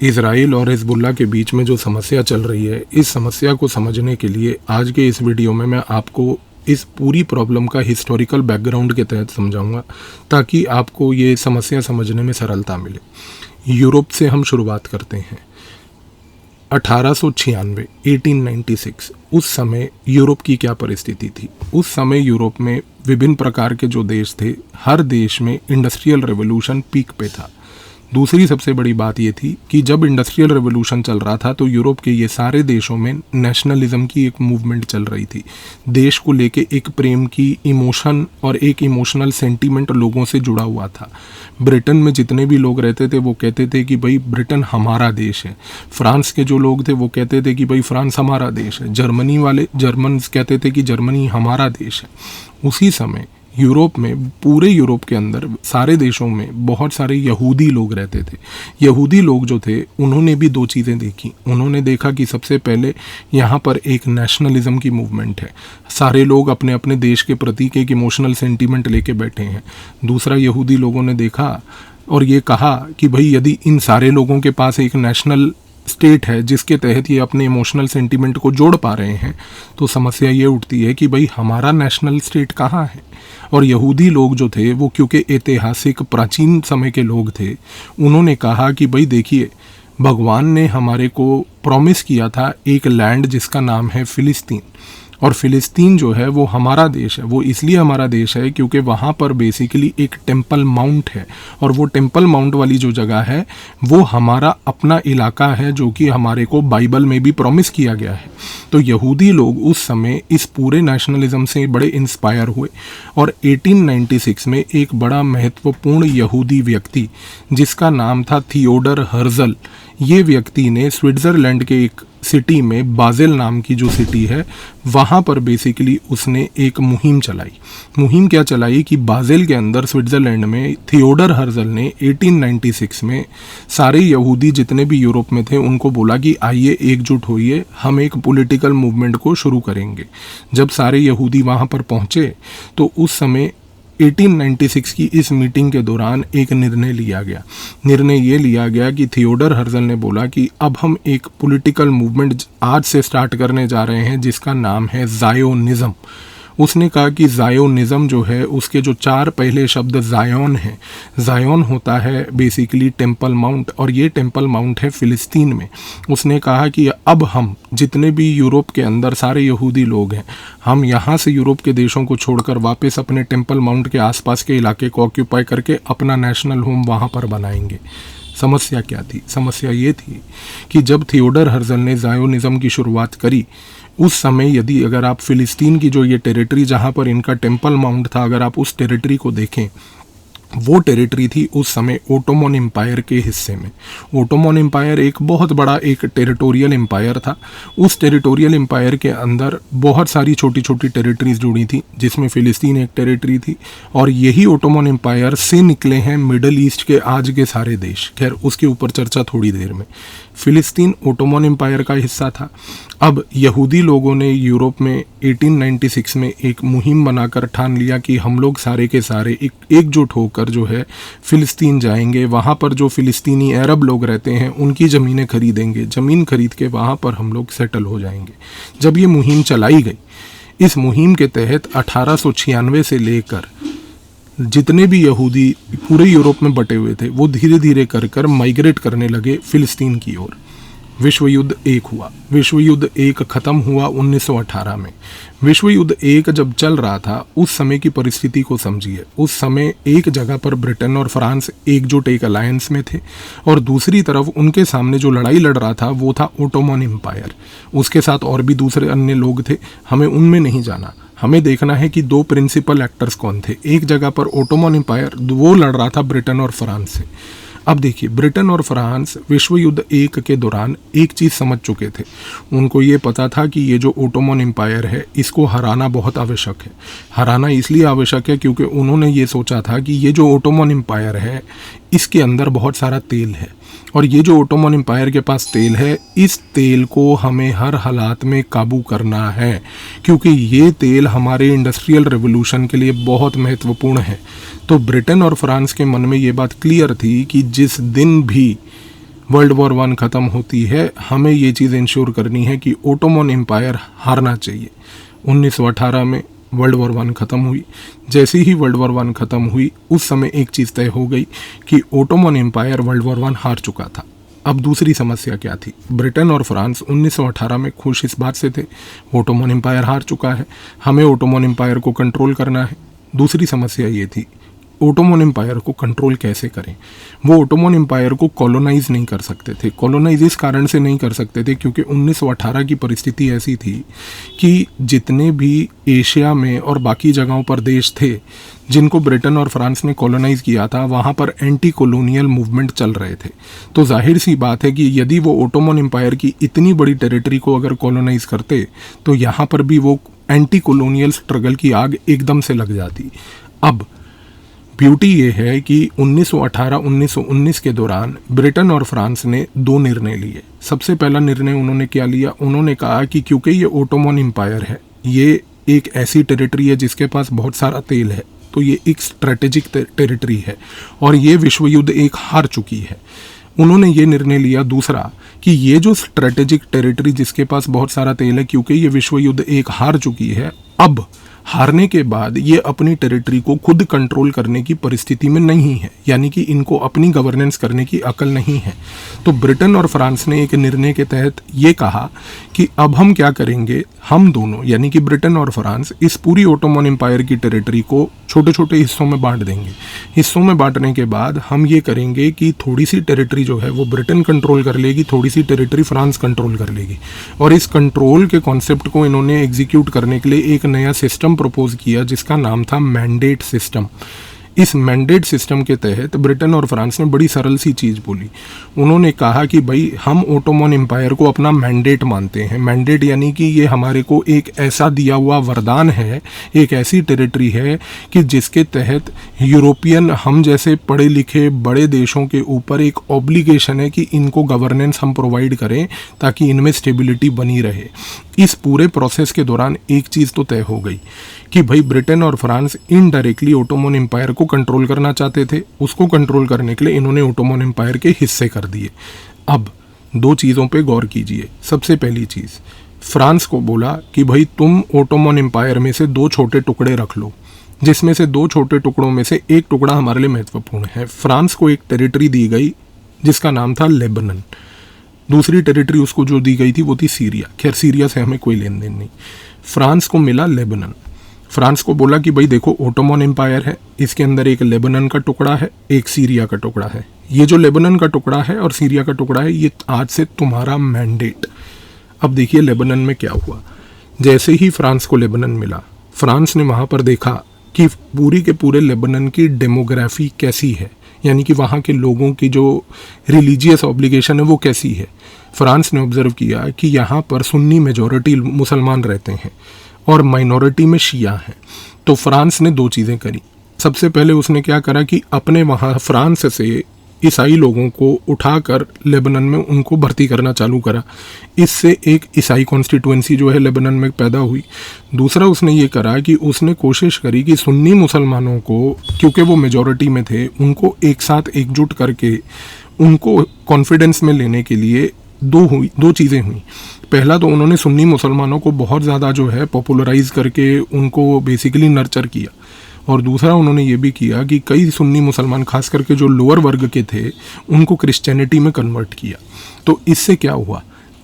Israel और Hezbollah के बीच में जो समस्या चल रही है, इस समस्या को समझने के लिए आज के इस वीडियो में मैं आपको इस पूरी प्रॉब्लम का हिस्टोरिकल बैकग्राउंड के तहत समझाऊंगा, ताकि आपको ये समस्या समझने में सरलता मिले। यूरोप से हम शुरुआत करते हैं। 1896 1896 उस समय यूरोप की क्या परिस्थिति थी? उस समय यूरोप में विभिन्न प्रकार के जो देश थे, हर देश में इंडस्ट्रियल रेवोल्यूशन पीक पे था। दूसरी सबसे बड़ी बात ये थी कि जब इंडस्ट्रियल रेवोल्यूशन चल रहा था तो यूरोप के ये सारे देशों में नेशनलिज्म की एक मूवमेंट चल रही थी। देश को लेके एक प्रेम की इमोशन और एक इमोशनल सेंटीमेंट लोगों से जुड़ा हुआ था। ब्रिटेन में जितने भी लोग रहते थे वो कहते थे कि भाई ब्रिटेन हमारा देश है। फ्रांस के जो लोग थे वो कहते थे कि भाई फ्रांस हमारा देश है। जर्मनी वाले जर्मन्स कहते थे कि जर्मनी हमारा देश है। उसी समय यूरोप में, पूरे यूरोप के अंदर सारे देशों में बहुत सारे यहूदी लोग रहते थे। यहूदी लोग जो थे उन्होंने भी दो चीज़ें देखी। उन्होंने देखा कि सबसे पहले यहाँ पर एक नेशनलिज्म की मूवमेंट है, सारे लोग अपने अपने देश के प्रति एक इमोशनल सेंटीमेंट लेके बैठे हैं। दूसरा, यहूदी लोगों ने देखा और ये कहा कि भाई यदि इन सारे लोगों के पास एक नेशनल स्टेट है जिसके तहत ये अपने इमोशनल सेंटीमेंट को जोड़ पा रहे हैं, तो समस्या ये उठती है कि भाई हमारा नेशनल स्टेट कहाँ है। और यहूदी लोग जो थे वो, क्योंकि ऐतिहासिक प्राचीन समय के लोग थे, उन्होंने कहा कि भाई देखिए, भगवान ने हमारे को प्रॉमिस किया था एक लैंड जिसका नाम है फिलिस्तीन, और फिलिस्तीन जो है वो हमारा देश है। वो इसलिए हमारा देश है क्योंकि वहाँ पर बेसिकली एक टेम्पल माउंट है, और वो टेम्पल माउंट वाली जो जगह है वो हमारा अपना इलाका है, जो कि हमारे को बाइबल में भी प्रॉमिस किया गया है। तो यहूदी लोग उस समय इस पूरे नेशनलिज्म से बड़े इंस्पायर हुए, और 1896 में एक बड़ा महत्वपूर्ण यहूदी व्यक्ति जिसका नाम था थियोडर हर्जल, ये व्यक्ति ने स्विट्ज़रलैंड के एक सिटी में, बाज़ेल नाम की जो सिटी है, वहाँ पर बेसिकली उसने एक मुहिम चलाई। मुहिम क्या चलाई कि बाज़ेल के अंदर स्विट्ज़रलैंड में थियोडर हर्जल ने 1896 में सारे यहूदी जितने भी यूरोप में थे उनको बोला कि आइए एकजुट होइए, हम एक पॉलिटिकल मूवमेंट को शुरू करेंगे। जब सारे यहूदी वहाँ पर पहुँचे तो उस समय 1896 की इस मीटिंग के दौरान एक निर्णय लिया गया। निर्णय ये लिया गया कि थियोडर हर्जल ने बोला कि अब हम एक पॉलिटिकल मूवमेंट आज से स्टार्ट करने जा रहे हैं जिसका नाम है ज़ायोनिज़्म। उसने कहा कि ज़ायोनिज़्म जो है उसके जो चार पहले शब्द ज़ायोन है, ज़ायोन होता है बेसिकली टेम्पल माउंट, और ये टेम्पल माउंट है फ़िलिस्तीन में। उसने कहा कि अब हम जितने भी यूरोप के अंदर सारे यहूदी लोग हैं, हम यहाँ से यूरोप के देशों को छोड़कर वापस अपने टेम्पल माउंट के आसपास के इलाके को ऑक्यूपाई करके अपना नेशनल होम वहाँ पर बनाएंगे। समस्या क्या थी? समस्या ये थी कि जब थियोडर हर्जल ने ज़ायोनिज़्म की शुरुआत करी, उस समय यदि अगर आप फ़िलिस्तीन की जो ये टेरिटरी जहाँ पर इनका टेम्पल माउंट था, अगर आप उस टेरिटरी को देखें, वो टेरिटरी थी उस समय ओटोमन एम्पायर के हिस्से में। ओटोमन एम्पायर एक बहुत बड़ा एक टेरिटोरियल एम्पायर था। उस टेरिटोरियल एम्पायर के अंदर बहुत सारी छोटी छोटी टेरिटरीज जुड़ी थी, जिसमें फ़िलिस्तीन एक टेरिटरी थी, और यही ओटोमन एम्पायर से निकले हैं मिडल ईस्ट के आज के सारे देश। खैर, उसके ऊपर चर्चा थोड़ी देर में। फ़िलिस्तीन ओटोमन एम्पायर का हिस्सा था। अब यहूदी लोगों ने यूरोप में 1896 में एक मुहिम बनाकर ठान लिया कि हम लोग सारे के सारे एकजुट होकर जो है फ़िलिस्तीन जाएंगे। वहाँ पर जो फ़िलिस्तीनी अरब लोग रहते हैं उनकी ज़मीनें खरीदेंगे, ज़मीन खरीद के वहाँ पर हम लोग सेटल हो जाएंगे। जब ये मुहिम चलाई गई, इस मुहिम के तहत 1896 से लेकर जितने भी यहूदी पूरे यूरोप में बटे हुए थे वो धीरे धीरे कर माइग्रेट करने लगे फ़िलिस्तीन की ओर। विश्व युद्ध एक हुआ। विश्व युद्ध एक ख़त्म हुआ 1918 में। विश्व युद्ध एक जब चल रहा था, उस समय की परिस्थिति को समझिए। उस समय एक जगह पर ब्रिटेन और फ्रांस एकजुट एक अलायंस में थे, और दूसरी तरफ उनके सामने जो लड़ाई लड़ रहा था वो था ओटोमन एम्पायर। उसके साथ और भी दूसरे अन्य लोग थे, हमें उनमें नहीं जाना। हमें देखना है कि दो प्रिंसिपल एक्टर्स कौन थे। एक जगह पर ओटोमन एम्पायर, वो लड़ रहा था ब्रिटेन और फ्रांस से। अब देखिए, ब्रिटेन और फ्रांस विश्व युद्ध एक के दौरान एक चीज़ समझ चुके थे। उनको ये पता था कि ये जो ओटोमन एम्पायर है इसको हराना बहुत आवश्यक है। हराना इसलिए आवश्यक है क्योंकि उन्होंने ये सोचा था कि ये जो ओटोमन एम्पायर है इसके अंदर बहुत सारा तेल है, और ये जो ओटोमन एम्पायर के पास तेल है, इस तेल को हमें हर हालात में काबू करना है, क्योंकि ये तेल हमारे इंडस्ट्रियल रेवोल्यूशन के लिए बहुत महत्वपूर्ण है। तो ब्रिटेन और फ्रांस के मन में ये बात क्लियर थी कि जिस दिन भी वर्ल्ड वॉर 1 ख़त्म होती है, हमें ये चीज़ इंश्योर करनी है कि ओटोमन एम्पायर हारना चाहिए। 1918 में वर्ल्ड वॉर 1 ख़त्म हुई। जैसे ही वर्ल्ड वॉर 1 ख़त्म हुई उस समय एक चीज़ तय हो गई कि ओटोमन एम्पायर वर्ल्ड वॉर 1 हार चुका था। अब दूसरी समस्या क्या थी? ब्रिटेन और फ्रांस 1918 में खुश इस बात से थे, ओटोमन एम्पायर हार चुका है, हमें ओटोमन एम्पायर को कंट्रोल करना है। दूसरी समस्या ये थी, ओटोमन एम्पायर को कंट्रोल कैसे करें? वो ओटोमन एम्पायर को कॉलोनाइज नहीं कर सकते थे। कॉलोनाइज इस कारण से नहीं कर सकते थे क्योंकि 1918 की परिस्थिति ऐसी थी कि जितने भी एशिया में और बाकी जगहों पर देश थे जिनको ब्रिटेन और फ्रांस ने कॉलोनाइज किया था, वहाँ पर एंटी कॉलोनियल मूवमेंट चल रहे थे। तो जाहिर सी बात है कि यदि वो ओटोमन एम्पायर की इतनी बड़ी टेरिटरी को अगर कॉलोनाइज करते तो यहाँ पर भी वो एंटी कॉलोनियल स्ट्रगल की आग एकदम से लग जाती। अब ब्यूटी ये है कि 1918-1919 के दौरान ब्रिटेन और फ्रांस ने 2 निर्णय लिए। सबसे पहला निर्णय उन्होंने क्या लिया? उन्होंने कहा कि क्योंकि ये ओटोमन एम्पायर है, ये एक ऐसी टेरिटरी है जिसके पास बहुत सारा तेल है, तो ये एक स्ट्रेटेजिक टेरिटरी है और ये विश्व युद्ध एक हार चुकी है। उन्होंने ये निर्णय लिया दूसरा कि ये जो स्ट्रेटेजिक टेरिटरी जिसके पास बहुत सारा तेल है, क्योंकि ये विश्व युद्ध एक हार चुकी है, अब हारने के बाद ये अपनी टेरिटरी को खुद कंट्रोल करने की परिस्थिति में नहीं है, यानी कि इनको अपनी गवर्नेंस करने की अकल नहीं है। तो ब्रिटेन और फ्रांस ने एक निर्णय के तहत ये कहा कि अब हम क्या करेंगे, हम दोनों यानी कि ब्रिटेन और फ्रांस इस पूरी ओटोमन एम्पायर की टेरिटरी को छोटे छोटे हिस्सों में बांट देंगे। हिस्सों में बांटने के बाद हम ये करेंगे कि थोड़ी सी टेरिटरी जो है वो ब्रिटेन कंट्रोल कर लेगी, थोड़ी सी टेरिटरी फ्रांस कंट्रोल कर लेगी। और इस कंट्रोल के कॉन्सेप्ट को इन्होंने एग्जीक्यूट करने के लिए एक नया सिस्टम प्रपोज किया जिसका नाम था मैंडेट सिस्टम। इस मैंडेट सिस्टम के तहत ब्रिटेन और फ्रांस ने बड़ी सरल सी चीज़ बोली। उन्होंने कहा कि भाई हम ओटोमन एम्पायर को अपना मैंडेट मानते हैं। मैंडेट यानी कि ये हमारे को एक ऐसा दिया हुआ वरदान है, एक ऐसी टेरिटरी है कि जिसके तहत यूरोपियन हम जैसे पढ़े लिखे बड़े देशों के ऊपर एक ऑब्लिगेशन है कि इनको गवर्नेंस हम प्रोवाइड करें ताकि इनमें स्टेबिलिटी बनी रहे। इस पूरे प्रोसेस के दौरान एक चीज़ तो तय हो गई कि भाई ब्रिटेन और फ्रांस इनडायरेक्टली ओटोमन एम्पायर को कंट्रोल करना चाहते थे। उसको कंट्रोल करने के लिए इन्होंने ओटोमन एम्पायर के हिस्से कर दिए। अब 2 चीज़ों पे गौर कीजिए। सबसे पहली चीज़, फ्रांस को बोला कि भाई तुम ओटोमन एम्पायर में से 2 छोटे टुकड़े रख लो, जिसमें से 2 छोटे टुकड़ों में से एक टुकड़ा हमारे लिए महत्वपूर्ण है। फ्रांस को एक टेरिटरी दी गई जिसका नाम था लेबनन। दूसरी टेरिटरी उसको जो दी गई थी वो थी सीरिया। खैर सीरिया से हमें कोई लेन देन नहीं। फ्रांस को मिला लेबनन। फ्रांस को बोला कि भाई देखो ओटोमन एम्पायर है, इसके अंदर एक लेबनन का टुकड़ा है, एक सीरिया का टुकड़ा है। ये जो लेबनन का टुकड़ा है और सीरिया का टुकड़ा है ये आज से तुम्हारा मैंडेट। अब देखिए लेबनन में क्या हुआ। जैसे ही फ्रांस को लेबनन मिला, फ्रांस ने वहाँ पर देखा कि पूरी के पूरे लेबनन की डेमोग्राफी कैसी है, यानी कि वहाँ के लोगों की जो रिलीजियस ऑब्लिगेशन है वो कैसी है। फ्रांस ने ऑब्जर्व किया कि यहाँ पर सुन्नी मेजॉरिटी मुसलमान रहते हैं और माइनॉरिटी में शिया हैं। तो फ्रांस ने 2 चीज़ें करी। सबसे पहले उसने क्या करा कि अपने वहाँ फ्रांस से ईसाई लोगों को उठाकर लेबनन में उनको भर्ती करना चालू करा। इससे एक ईसाई कॉन्स्टिट्यूएंसी जो है लेबनन में पैदा हुई। दूसरा उसने ये करा कि उसने कोशिश करी कि सुन्नी मुसलमानों को, क्योंकि वो मेजॉरिटी में थे, उनको एक साथ एकजुट करके उनको कॉन्फिडेंस में लेने के लिए 2 चीज़ें हुई। पहला तो उन्होंने सुन्नी मुसलमानों को बहुत ज़्यादा जो है पॉपुलराइज करके उनको बेसिकली नर्चर किया, और दूसरा उन्होंने ये भी किया कि कई सुन्नी मुसलमान खास करके जो लोअर वर्ग के थे उनको क्रिश्चियनिटी में कन्वर्ट किया। तो इससे क्या हुआ,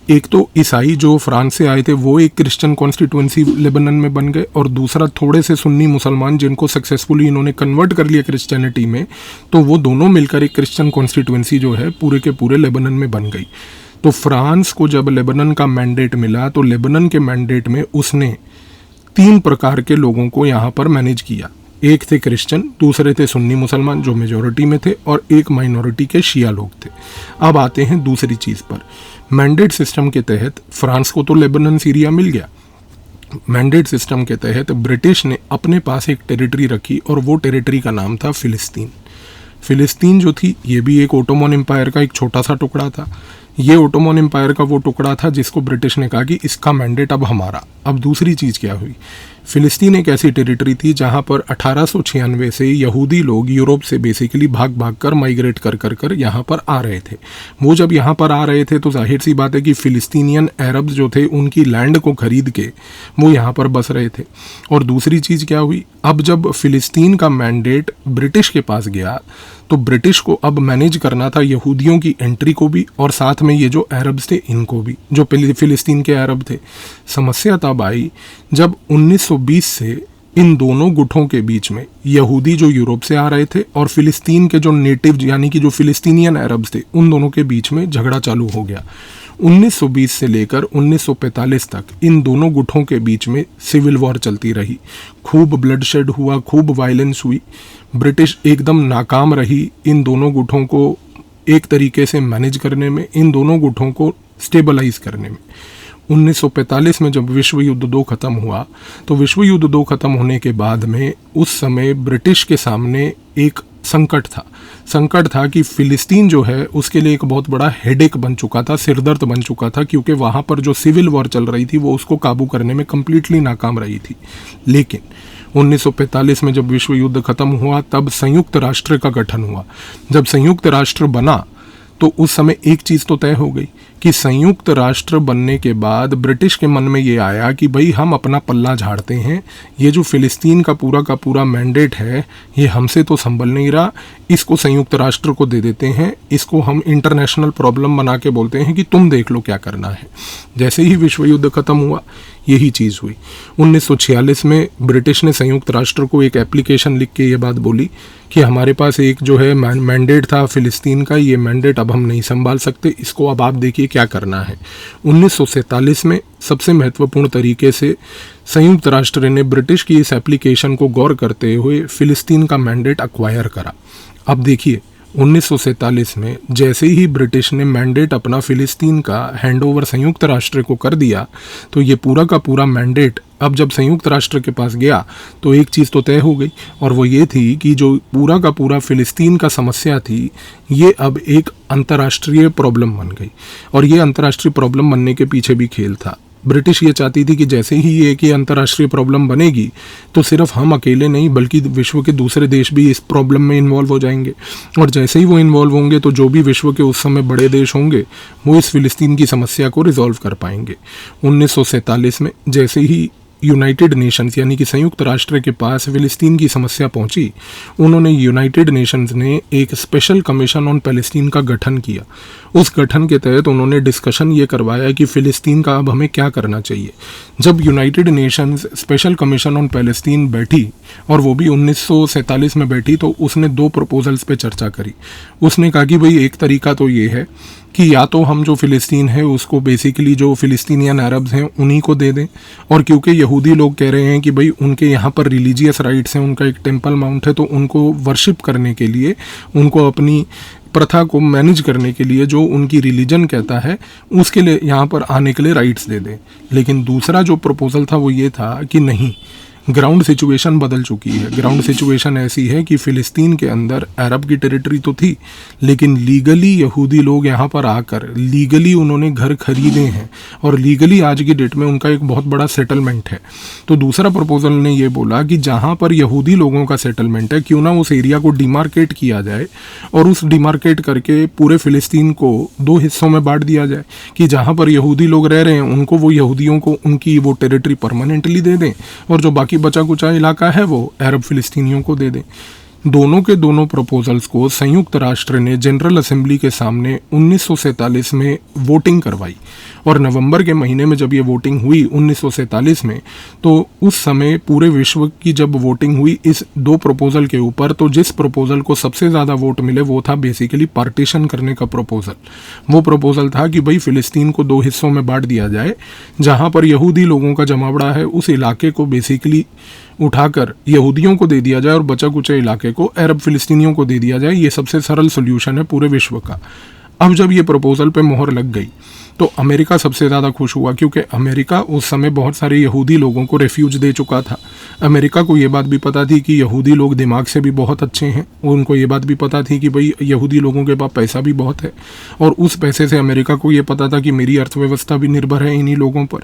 एक तो ईसाई जो फ्रांस से आए थे वो एक क्रिश्चियन कॉन्स्टिट्यूएंसी लेबनन में बन गए, और दूसरा थोड़े से सुन्नी मुसलमान जिनको सक्सेसफुली इन्होंने कन्वर्ट कर लिया क्रिश्चियनिटी में, तो वो दोनों मिलकर एक क्रिश्चियन कॉन्स्टिट्यूएंसी जो है पूरे के पूरे लेबनन में बन गई। तो फ्रांस को जब लेबनन का मैंडेट मिला तो लेबनन के मैंडेट में उसने 3 प्रकार के लोगों को यहाँ पर मैनेज किया। एक थे क्रिश्चियन, दूसरे थे सुन्नी मुसलमान जो मेजॉरिटी में थे, और एक माइनॉरिटी के शिया लोग थे। अब आते हैं दूसरी चीज़ पर। मैंडेट सिस्टम के तहत फ्रांस को तो लेबनन सीरिया मिल गया। मैंडेट सिस्टम के तहत ब्रिटिश ने अपने पास एक टेरिटरी रखी और वो टेरिटरी का नाम था फ़िलिस्तीन। फ़िलिस्तीन जो थी ये भी एक ओटोमन एम्पायर का एक छोटा सा टुकड़ा था। ये ओटोमन एम्पायर का वो टुकड़ा था जिसको ब्रिटिश ने कहा कि इसका मैंडेट अब हमारा। अब दूसरी चीज़ क्या हुई, फ़िलिस्तीन एक ऐसी टेरिटरी थी जहाँ पर 1896 से यहूदी लोग यूरोप से बेसिकली भाग भाग कर माइग्रेट कर यहाँ पर आ रहे थे। वो जब यहाँ पर आ रहे थे तो जाहिर सी बात है कि फ़िलिस्तीनियन अरब्स जो थे उनकी लैंड को ख़रीद के वो यहाँ पर बस रहे थे। और दूसरी चीज़ क्या हुई, अब जब फ़िलिस्तीन का मैंडेट ब्रिटिश के पास गया तो ब्रिटिश को अब मैनेज करना था यहूदियों की एंट्री को भी और साथ में ये जो अरब्स थे इनको भी, जो फ़िलिस्तीन के अरब थे। समस्या तब आई जब 1920 से इन दोनों गुटों के बीच में यहूदी जो यूरोप से आ रहे थे और फ़िलिस्तीन के जो नेटिव यानी कि जो फ़िलिस्तीनियन अरब्स थे उन दोनों के बीच में झगड़ा चालू हो गया। 1920 से लेकर 1945 तक इन दोनों गुटों के बीच में सिविल वॉर चलती रही, खूब ब्लडशेड हुआ, खूब वायलेंस हुई। ब्रिटिश एकदम नाकाम रही इन दोनों गुटों को एक तरीके से मैनेज करने में, इन दोनों गुटों को स्टेबलाइज करने में। 1945 में जब विश्व युद्ध 2 ख़त्म हुआ तो विश्व युद्ध 2 ख़त्म होने के बाद में उस समय ब्रिटिश के सामने एक संकट था कि फ़िलिस्तीन जो है उसके लिए एक बहुत बड़ा हेडेक बन चुका था, सिरदर्द बन चुका था, क्योंकि वहाँ पर जो सिविल वॉर चल रही थी वो उसको काबू करने में कम्प्लीटली नाकाम रही थी। लेकिन 1945 में जब विश्व युद्ध ख़त्म हुआ तब संयुक्त राष्ट्र का गठन हुआ। जब संयुक्त राष्ट्र बना तो उस समय एक चीज़ तो तय हो गई कि संयुक्त राष्ट्र बनने के बाद ब्रिटिश के मन में ये आया कि भाई हम अपना पल्ला झाड़ते हैं, ये जो फ़िलिस्तीन का पूरा मैंडेट है ये हमसे तो संभल नहीं रहा, इसको संयुक्त राष्ट्र को दे देते हैं, इसको हम इंटरनेशनल प्रॉब्लम बना के बोलते हैं कि तुम देख लो क्या करना है। जैसे ही विश्व युद्ध ख़त्म हुआ यही चीज़ हुई। 1946 में ब्रिटिश ने संयुक्त राष्ट्र को एक एप्लीकेशन लिख के ये बात बोली कि हमारे पास एक जो है मैंडेट था फ़िलिस्तीन का, ये मैंडेट अब हम नहीं संभाल सकते, इसको अब आप देखिए क्या करना है। 1947 में सबसे महत्वपूर्ण तरीके से संयुक्त राष्ट्र ने ब्रिटिश की इस एप्लीकेशन को गौर करते हुए फ़िलिस्तीन का मैंडेट एक्वायर करा। अब देखिए 1947 में जैसे ही ब्रिटिश ने मैंडेट अपना फ़िलिस्तीन का हैंडओवर संयुक्त राष्ट्र को कर दिया तो ये पूरा का पूरा मैंडेट अब जब संयुक्त राष्ट्र के पास गया तो एक चीज़ तो तय हो गई, और वो ये थी कि जो पूरा का पूरा फ़िलिस्तीन का समस्या थी ये अब एक अंतर्राष्ट्रीय प्रॉब्लम बन गई। और ये अंतर्राष्ट्रीय प्रॉब्लम बनने के पीछे भी खेल था। ब्रिटिश ये चाहती थी कि जैसे ही ये कि अंतर्राष्ट्रीय प्रॉब्लम बनेगी तो सिर्फ हम अकेले नहीं बल्कि विश्व के दूसरे देश भी इस प्रॉब्लम में इन्वॉल्व हो जाएंगे, और जैसे ही वो इन्वॉल्व होंगे तो जो भी विश्व के उस समय बड़े देश होंगे वो इस फ़िलिस्तीन की समस्या को रिजॉल्व कर पाएंगे। 1947 में जैसे ही यूनाइटेड नेशंस यानी कि संयुक्त राष्ट्र के पास फ़िलिस्तीन की समस्या पहुंची, उन्होंने यूनाइटेड नेशंस ने एक स्पेशल कमीशन ऑन पैलेस्टीन का गठन किया। उस गठन के तहत उन्होंने डिस्कशन ये करवाया कि फ़िलिस्तीन का अब हमें क्या करना चाहिए। जब United Nations special commission on Palestine बैठी, और वो भी 1947 में बैठी, तो उसने 2 प्रपोजल्स पे चर्चा करी। उसने कहा कि भाई एक तरीका तो ये है कि या तो हम जो फ़िलिस्तीन है उसको बेसिकली जो फ़िलिस्तीनियन अरब्स हैं उन्हीं को दे दें, और क्योंकि यहूदी लोग कह रहे हैं कि भाई उनके यहाँ पर रिलीजियस राइट्स हैं, उनका एक टेम्पल माउंट है, तो उनको वर्शिप करने के लिए, उनको अपनी प्रथा को मैनेज करने के लिए जो उनकी रिलीजन कहता है उसके लिए यहाँ पर आने के लिए राइट्स दे दें। लेकिन दूसरा जो प्रपोज़ल था वो ये था कि नहीं, ग्राउंड सिचुएशन बदल चुकी है। ग्राउंड सिचुएशन ऐसी है कि फ़िलिस्तीन के अंदर अरब की टेरिटरी तो थी, लेकिन लीगली यहूदी लोग यहाँ पर आकर लीगली उन्होंने घर खरीदे हैं और लीगली आज की डेट में उनका एक बहुत बड़ा सेटलमेंट है। तो दूसरा प्रपोजल ने ये बोला कि जहाँ पर यहूदी लोगों का सेटलमेंट है क्यों ना उस एरिया को डिमार्केट किया जाए और उस डिमार्केट करके पूरे फ़िलिस्तीन को 2 हिस्सों में बांट दिया जाए कि जहाँ पर यहूदी लोग रह रहे हैं उनको वो यहूदियों को उनकी वो टेरिटरी परमानेंटली दे दें, और जो बाकी बचा कुचा इलाका है वो अरब फ़िलिस्तीनियों को दे दें। दोनों के दोनों प्रपोजल्स को संयुक्त राष्ट्र ने जनरल असेंबली के सामने 1947 में वोटिंग करवाई, और नवंबर के महीने में जब ये वोटिंग हुई 1947 में, तो उस समय पूरे विश्व की जब वोटिंग हुई इस 2 प्रपोजल के ऊपर, तो जिस प्रपोजल को सबसे ज़्यादा वोट मिले वो था बेसिकली पार्टीशन करने का प्रपोजल। वो प्रपोजल था कि भाई फ़िलिस्तीन को 2 हिस्सों में बांट दिया जाए, जहाँ पर यहूदी लोगों का जमावड़ा है उस इलाके को बेसिकली उठाकर यहूदियों को दे दिया जाए और बचा कुचा इलाके को अरब फ़िलिस्तीनियों को दे दिया जाए। ये सबसे सरल सोल्यूशन है पूरे विश्व का। अब जब ये प्रपोजल पे मोहर लग गई तो अमेरिका सबसे ज़्यादा खुश हुआ, क्योंकि अमेरिका उस समय बहुत सारे यहूदी लोगों को रेफ्यूज दे चुका था। अमेरिका को ये बात भी पता थी कि यहूदी लोग दिमाग से भी बहुत अच्छे हैं, उनको ये बात भी पता थी कि भाई यहूदी लोगों के पास पैसा भी बहुत है, और उस पैसे से अमेरिका को ये पता था कि मेरी अर्थव्यवस्था भी निर्भर है इन्हीं लोगों पर,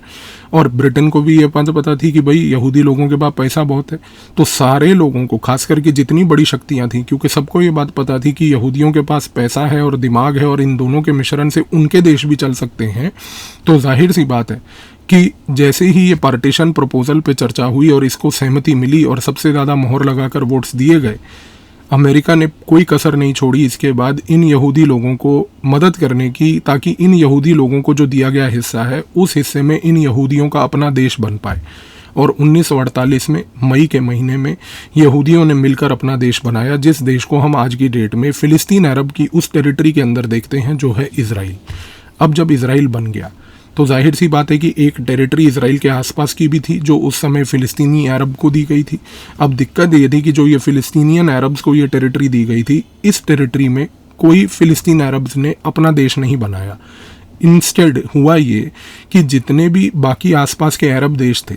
और ब्रिटेन को भी ये बात पता थी कि भाई यहूदी लोगों के पास पैसा बहुत है। तो सारे लोगों को, खास करके जितनी बड़ी शक्तियाँ थीं, क्योंकि सबको ये बात पता थी कि यहूदियों के पास पैसा है और दिमाग है और इन दोनों के मिश्रण से उनके देश भी चल सकते हैं, तो जाहिर सी बात है कि जैसे ही ये पार्टीशन प्रपोजल पे चर्चा हुई और इसको सहमति मिली और सबसे ज़्यादा मोहर लगाकर वोट्स दिए गए, अमेरिका ने कोई कसर नहीं छोड़ी इसके बाद इन यहूदी लोगों को मदद करने की, ताकि इन यहूदी लोगों को जो दिया गया हिस्सा है उस हिस्से में इन यहूदियों का अपना देश बन पाए। और 1948 में मई के महीने में यहूदियों ने मिलकर अपना देश बनाया, जिस देश को हम आज की डेट में फ़िलिस्तीन अरब की उस टेरिटरी के अंदर देखते हैं जो है इज़राइल। अब जब इज़राइल बन गया तो जाहिर सी बात है कि एक टेरिटरी इज़राइल के आसपास की भी थी जो उस समय फ़िलिस्तीनी अरब को दी गई थी। अब दिक्कत ये थी कि जो ये फ़िलिस्तीनियन अरब्स को ये टेरिटरी दी गई थी, इस टेरिटरी में कोई फ़िलिस्तीन अरब्स ने अपना देश नहीं बनाया। इंस्टेड हुआ ये कि जितने भी बाकी आसपास के अरब देश थे,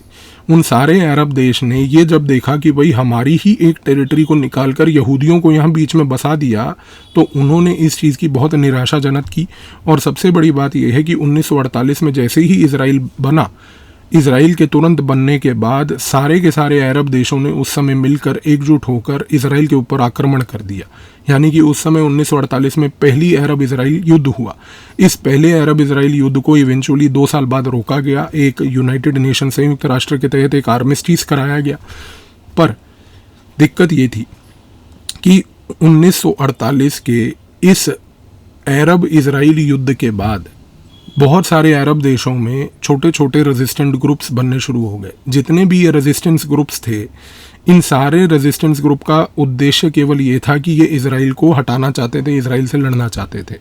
उन सारे अरब देश ने ये जब देखा कि भाई हमारी ही एक टेरिटरी को निकालकर यहूदियों को यहाँ बीच में बसा दिया, तो उन्होंने इस चीज़ की बहुत निराशाजनक की। और सबसे बड़ी बात यह है कि 1948 में जैसे ही इज़राइल बना, इज़राइल के तुरंत बनने के बाद सारे के सारे अरब देशों ने उस समय मिलकर एकजुट होकर इज़राइल के ऊपर आक्रमण कर दिया। यानी कि उस समय 1948 में पहली अरब इज़राइल युद्ध हुआ। इस पहले अरब इज़राइल युद्ध को इवेंचुअली 2 साल बाद रोका गया, एक यूनाइटेड नेशन संयुक्त राष्ट्र के तहत एक आर्मिस्टीस कराया गया। पर दिक्कत ये थी कि 1948 के इस अरब इज़राइल युद्ध के बाद बहुत सारे अरब देशों में छोटे छोटे रेजिस्टेंट ग्रुप्स बनने शुरू हो गए। जितने भी ये रेजिस्टेंस ग्रुप्स थे, इन सारे रेजिस्टेंस ग्रुप का उद्देश्य केवल ये था कि ये इज़राइल को हटाना चाहते थे, इज़राइल से लड़ना चाहते थे।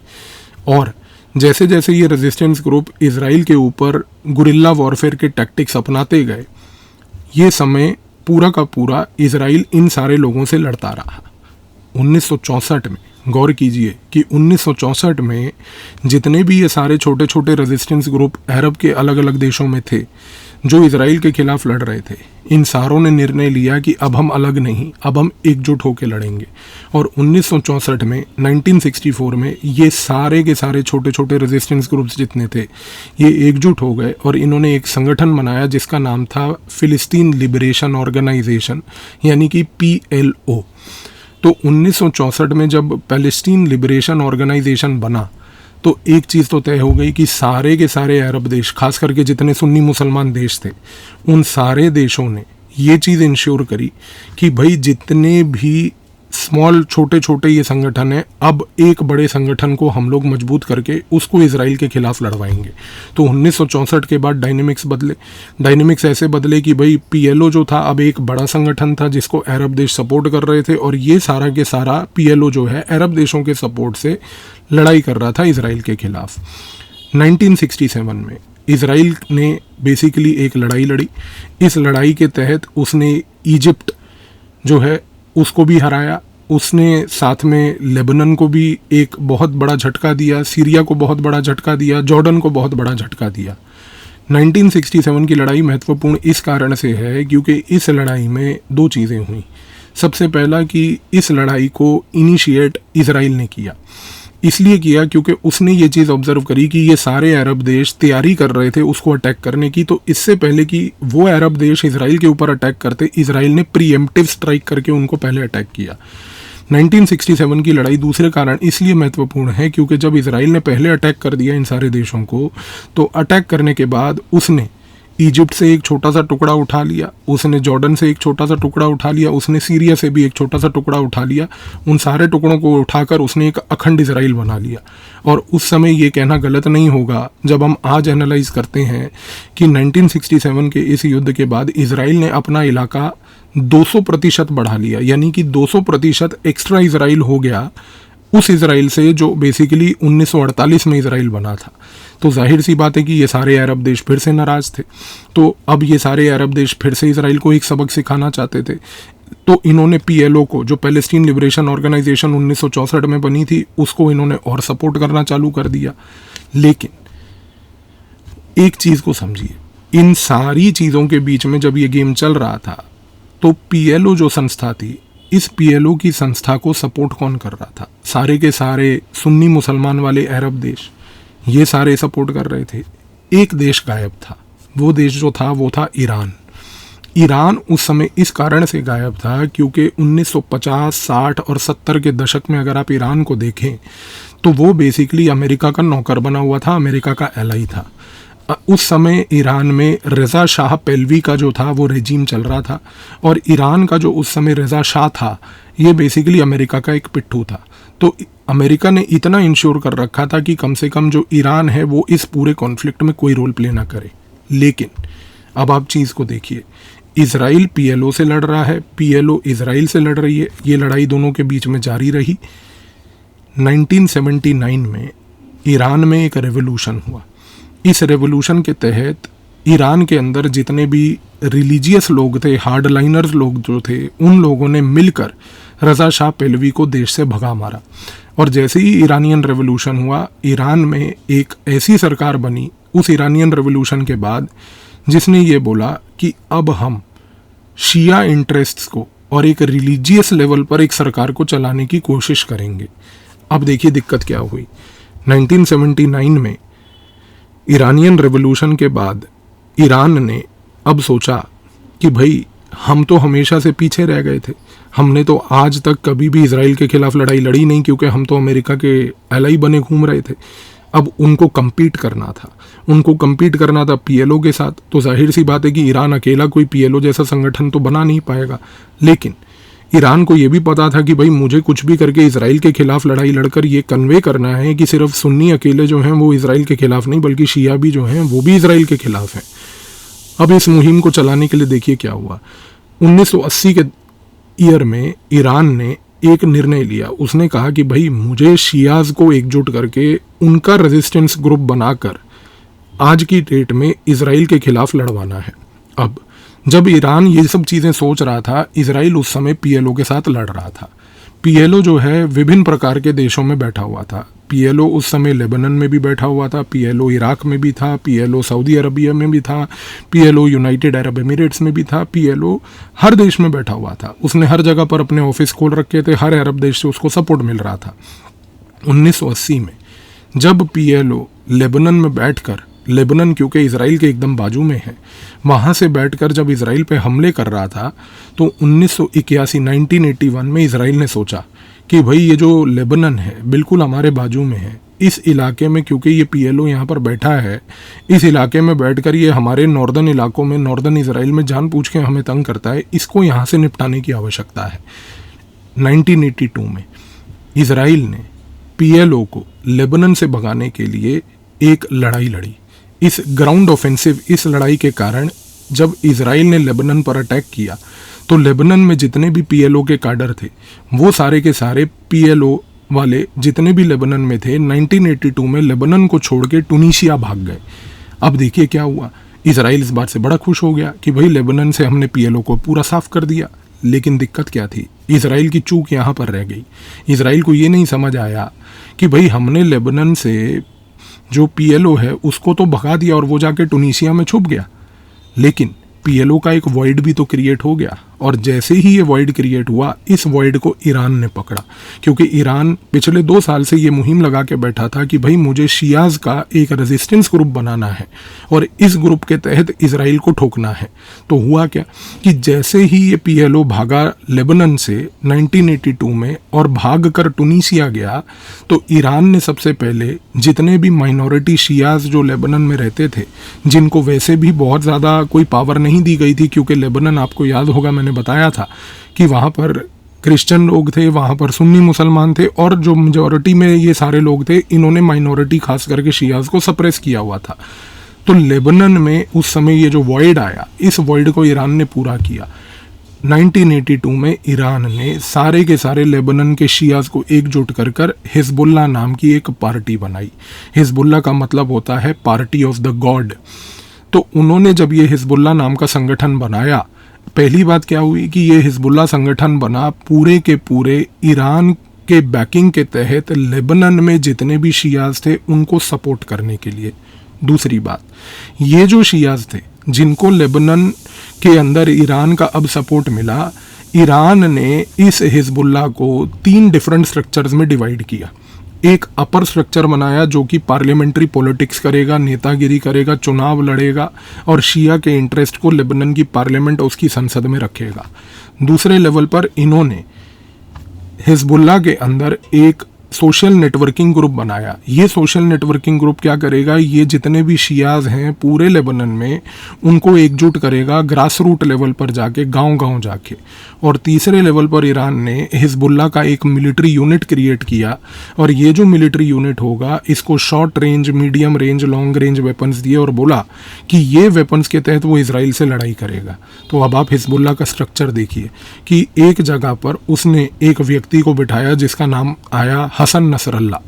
और जैसे जैसे ये रेजिस्टेंस ग्रुप इज़राइल के ऊपर गुरिल्ला वॉरफेयर के टैक्टिक्स अपनाते गए, ये समय पूरा का पूरा इज़राइल इन सारे लोगों से लड़ता रहा। 1964 में गौर कीजिए कि 1964 में जितने भी ये सारे छोटे छोटे रेजिस्टेंस ग्रुप अरब के अलग अलग देशों में थे जो इज़राइल के खिलाफ लड़ रहे थे, इन सारों ने निर्णय लिया कि अब हम अलग नहीं, अब हम एकजुट होकर लड़ेंगे। और 1964 में 1964 में ये सारे के सारे छोटे छोटे रेजिस्टेंस ग्रुप्स जितने थे, ये एकजुट हो गए और इन्होंने एक संगठन बनाया जिसका नाम था फ़िलिस्तीन लिबरेशन ऑर्गेनाइजेशन, यानी कि PLO। तो 1964 में जब पैलेस्टीन लिबरेशन ऑर्गेनाइजेशन बना, तो एक चीज़ तो तय हो गई कि सारे के सारे अरब देश, खास करके जितने सुन्नी मुसलमान देश थे, उन सारे देशों ने ये चीज़ इंश्योर करी कि भाई जितने भी स्मॉल छोटे छोटे ये संगठन है, अब एक बड़े संगठन को हम लोग मजबूत करके उसको इज़राइल के खिलाफ लड़वाएंगे। तो 1964 के बाद डायनेमिक्स बदले। डायनेमिक्स ऐसे बदले कि भाई PLO जो था अब एक बड़ा संगठन था जिसको अरब देश सपोर्ट कर रहे थे, और ये सारा के सारा PLO जो है अरब देशों के सपोर्ट से लड़ाई कर रहा था इज़राइल के खिलाफ। 1967 में इज़राइल ने बेसिकली एक लड़ाई लड़ी। इस लड़ाई के तहत उसने इजिप्ट जो है उसको भी हराया, उसने साथ में लेबनान को भी एक बहुत बड़ा झटका दिया, सीरिया को बहुत बड़ा झटका दिया, जॉर्डन को बहुत बड़ा झटका दिया। 1967 की लड़ाई महत्वपूर्ण इस कारण से है क्योंकि इस लड़ाई में 2 चीज़ें हुई। सबसे पहला कि इस लड़ाई को इनिशिएट इज़राइल ने किया, इसलिए किया क्योंकि उसने ये चीज़ ऑब्जर्व करी कि ये सारे अरब देश तैयारी कर रहे थे उसको अटैक करने की। तो इससे पहले कि वो अरब देश इज़राइल के ऊपर अटैक करते, इज़राइल ने प्रीएम्प्टिव स्ट्राइक करके उनको पहले अटैक किया। 1967 की लड़ाई दूसरे कारण इसलिए महत्वपूर्ण है क्योंकि जब इज़राइल ने पहले अटैक कर दिया इन सारे देशों को, तो अटैक करने के बाद उसने इजिप्ट से एक छोटा सा टुकड़ा उठा लिया, उसने जॉर्डन से एक छोटा सा टुकड़ा उठा लिया, उसने सीरिया से भी एक छोटा सा टुकड़ा उठा लिया। उन सारे टुकड़ों को उठाकर उसने एक अखंड इज़राइल बना लिया। और उस समय ये कहना गलत नहीं होगा जब हम आज एनालाइज करते हैं कि 1967 के इस युद्ध के बाद इज़राइल ने अपना इलाका 200% बढ़ा लिया, यानी कि 200% एक्स्ट्रा इज़राइल हो गया उस इज़राइल से जो बेसिकली 1948 में इज़राइल बना था। तो जाहिर सी बात है कि ये सारे अरब देश फिर से नाराज़ थे। तो अब ये सारे अरब देश फिर से इज़राइल को एक सबक सिखाना चाहते थे। तो इन्होंने PLO को, जो पैलेस्टीन लिबरेशन ऑर्गेनाइजेशन 1964 में बनी थी, उसको इन्होंने और सपोर्ट करना चालू कर दिया। लेकिन एक चीज़ को समझिए, इन सारी चीज़ों के बीच में जब ये गेम चल रहा था तो पीएलओ जो संस्था थी, इस पीएलओ की संस्था को सपोर्ट कौन कर रहा था? सारे के सारे सुन्नी मुसलमान वाले अरब देश, ये सारे सपोर्ट कर रहे थे। एक देश गायब था, वो देश जो था वो था ईरान। ईरान उस समय इस कारण से गायब था क्योंकि 1950, 60 और 70 के दशक में अगर आप ईरान को देखें तो वो बेसिकली अमेरिका का नौकर बना हुआ था, अमेरिका का एलाई था। उस समय ईरान में रज़ा शाह पहलवी का जो था वो रेजीम चल रहा था, और ईरान का जो उस समय रज़ा शाह था ये बेसिकली अमेरिका का एक पिट्ठू था। तो अमेरिका ने इतना इंश्योर कर रखा था कि कम से कम जो ईरान है वो इस पूरे कॉन्फ्लिक्ट में कोई रोल प्ले ना करे। लेकिन अब आप चीज़ को देखिए, इजराइल पीएलओ से लड़ रहा है, पीएलओ इजराइल से लड़ रही है, ये लड़ाई दोनों के बीच में जारी रही। 1979 में ईरान में एक रेवोल्यूशन हुआ। इस रेवोल्यूशन के तहत ईरान के अंदर जितने भी रिलीजियस लोग थे, हार्डलाइनर्स लोग जो थे, उन लोगों ने मिलकर रज़ा शाह पहलवी को देश से भगा मारा। और जैसे ही ईरानियन रेवोल्यूशन हुआ, ईरान में एक ऐसी सरकार बनी उस ईरानियन रेवोल्यूशन के बाद जिसने ये बोला कि अब हम शिया इंटरेस्ट्स को और एक रिलीजियस लेवल पर एक सरकार को चलाने की कोशिश करेंगे। अब देखिए दिक्कत क्या हुई। 1979 में ईरानियन रेवोल्यूशन के बाद ईरान ने अब सोचा कि भाई हम तो हमेशा से पीछे रह गए थे, हमने तो आज तक कभी भी इजराइल के खिलाफ लड़ाई लड़ी नहीं क्योंकि हम तो अमेरिका के एलाई बने घूम रहे थे। अब उनको कम्पीट करना था पीएलओ के साथ। तो जाहिर सी बात है कि ईरान अकेला कोई पीएलओ जैसा संगठन तो बना नहीं पाएगा। लेकिन ईरान को ये भी पता था कि भाई मुझे कुछ भी करके इजराइल के खिलाफ लड़ाई लड़कर ये कन्वे करना है कि सिर्फ सुन्नी अकेले जो हैं वो इजराइल के खिलाफ नहीं, बल्कि शिया भी जो हैं वो भी इजराइल के खिलाफ हैं। अब इस मुहिम को चलाने के लिए देखिए क्या हुआ। 1980 के ईयर में ईरान ने एक निर्णय लिया। उसने कहा कि भाई मुझे शियाज को एकजुट करके उनका रेजिस्टेंस ग्रुप बनाकर आज की डेट में इजराइल के खिलाफ लड़वाना है। अब जब ईरान ये सब चीज़ें सोच रहा था, इजराइल उस समय पीएलओ के साथ लड़ रहा था। पीएलओ जो है विभिन्न प्रकार के देशों में बैठा हुआ था। पीएलओ उस समय लेबनान में भी बैठा हुआ था, पीएलओ इराक में भी था, पीएलओ सऊदी अरबिया में भी था, पीएलओ यूनाइटेड अरब एमिरेट्स में भी था, पीएलओ हर देश में बैठा हुआ था। उसने हर जगह पर अपने ऑफिस खोल रखे थे, हर अरब देश से उसको सपोर्ट मिल रहा था। 1980 में जब पीएलओ लेबनान में बैठकर, लेबनान क्योंकि इजराइल के एकदम बाजू में है, वहाँ से बैठकर जब इजराइल पे हमले कर रहा था, तो 1981 में इजराइल ने सोचा कि भाई ये जो लेबनान है बिल्कुल हमारे बाजू में है, इस इलाके में क्योंकि ये पीएलओ यहाँ पर बैठा है, इस इलाके में बैठकर ये हमारे नॉर्दर्न इलाकों में, नॉर्दर्न इजराइल में जानबूझ के हमें तंग करता है, इसको यहाँ से निपटाने की आवश्यकता है। 1982 में इजराइल ने पीएलओ को लेबनान से भगाने के लिए एक लड़ाई लड़ी। इस ग्राउंड ऑफेंसिव, इस लड़ाई के कारण जब इजराइल ने लेबनान पर अटैक किया तो लेबनान में जितने भी पीएलओ के काडर थे वो सारे के सारे पीएलओ वाले जितने भी लेबनान में थे 1982 में लेबनान को छोड़ के टूनीशिया भाग गए। अब देखिए क्या हुआ, इजराइल इस बात से बड़ा खुश हो गया कि भाई लेबनान से हमने पीएलओ को पूरा साफ कर दिया। लेकिन दिक्कत क्या थी, इजराइल की चूक यहाँ पर रह गई। इजराइल को ये नहीं समझ आया कि भाई हमने लेबनान से जो पीएलओ है उसको तो भगा दिया और वो जाके टूनीशिया में छुप गया, लेकिन पीएलओ का एक वॉइड भी तो क्रिएट हो गया। और जैसे ही ये वॉइड क्रिएट हुआ, इस वॉइड को ईरान ने पकड़ा, क्योंकि ईरान पिछले 2 साल से ये मुहिम लगा के बैठा था कि भाई मुझे शियाज का एक रेजिस्टेंस ग्रुप बनाना है और इस ग्रुप के तहत इजराइल को ठोकना है। तो हुआ क्या कि जैसे ही ये पीएलओ भागा लेबनान से 1982 में और भाग कर टूनीशिया गया, तो ईरान ने सबसे पहले जितने भी माइनॉरिटी शियाज जो लेबनान में रहते थे, जिनको वैसे भी बहुत ज़्यादा कोई पावर नहीं दी गई थी, क्योंकि लेबनान आपको याद होगा मैंने बताया था कि वहाँ पर क्रिश्चियन लोग थे, वहाँ पर सुन्नी मुसलमान थे, और जो मेजॉरिटी में ये सारे लोग थे, इन्होंने माइनॉरिटी खास करके शियाज को सप्रेस किया हुआ था। तो लेबनान में उस समय ये जो वॉइड आया, इस वॉइड को ईरान ने पूरा किया। 1982 में ईरान ने सारे के सारे लेबनान के शियाज को एकजुट कर कर हिजबुल्लाह नाम की एक पार्टी बनाई। हिजबुल्लाह का मतलब होता है पार्टी ऑफ द गॉड। तो उन्होंने जब ये हिजबुल्लाह नाम का संगठन बनाया, पहली बात क्या हुई कि ये हिजबुल्लाह संगठन बना पूरे के पूरे ईरान के बैकिंग के तहत लेबनान में जितने भी शियाज थे उनको सपोर्ट करने के लिए। दूसरी बात, ये जो शियाज थे जिनको लेबनान के अंदर ईरान का अब सपोर्ट मिला, ईरान ने इस हिजबुल्लाह को 3 डिफरेंट स्ट्रक्चर्स में डिवाइड किया। एक अपर स्ट्रक्चर बनाया जो कि पार्लियामेंट्री पॉलिटिक्स करेगा, नेतागिरी करेगा, चुनाव लड़ेगा और शिया के इंटरेस्ट को लेबनान की पार्लियामेंट उसकी संसद में रखेगा। दूसरे लेवल पर इन्होंने हिजबुल्लाह के अंदर एक सोशल नेटवर्किंग ग्रुप बनाया। ये सोशल नेटवर्किंग ग्रुप क्या करेगा, ये जितने भी शियाज हैं पूरे लेबनान में उनको एकजुट करेगा ग्रास रूट लेवल पर जाके, गांव-गांव जाके। और तीसरे लेवल पर ईरान ने हिजबुल्लाह का एक मिलिट्री यूनिट क्रिएट किया और ये जो मिलिट्री यूनिट होगा इसको short range, medium range, long range weapons दिए और बोला कि ये वेपन्स के तहत वो इजराइल से लड़ाई करेगा। तो अब आप हिजबुल्लाह का स्ट्रक्चर देखिए कि एक जगह पर उसने एक व्यक्ति को बिठाया जिसका नाम आया हसन नसरल्ला।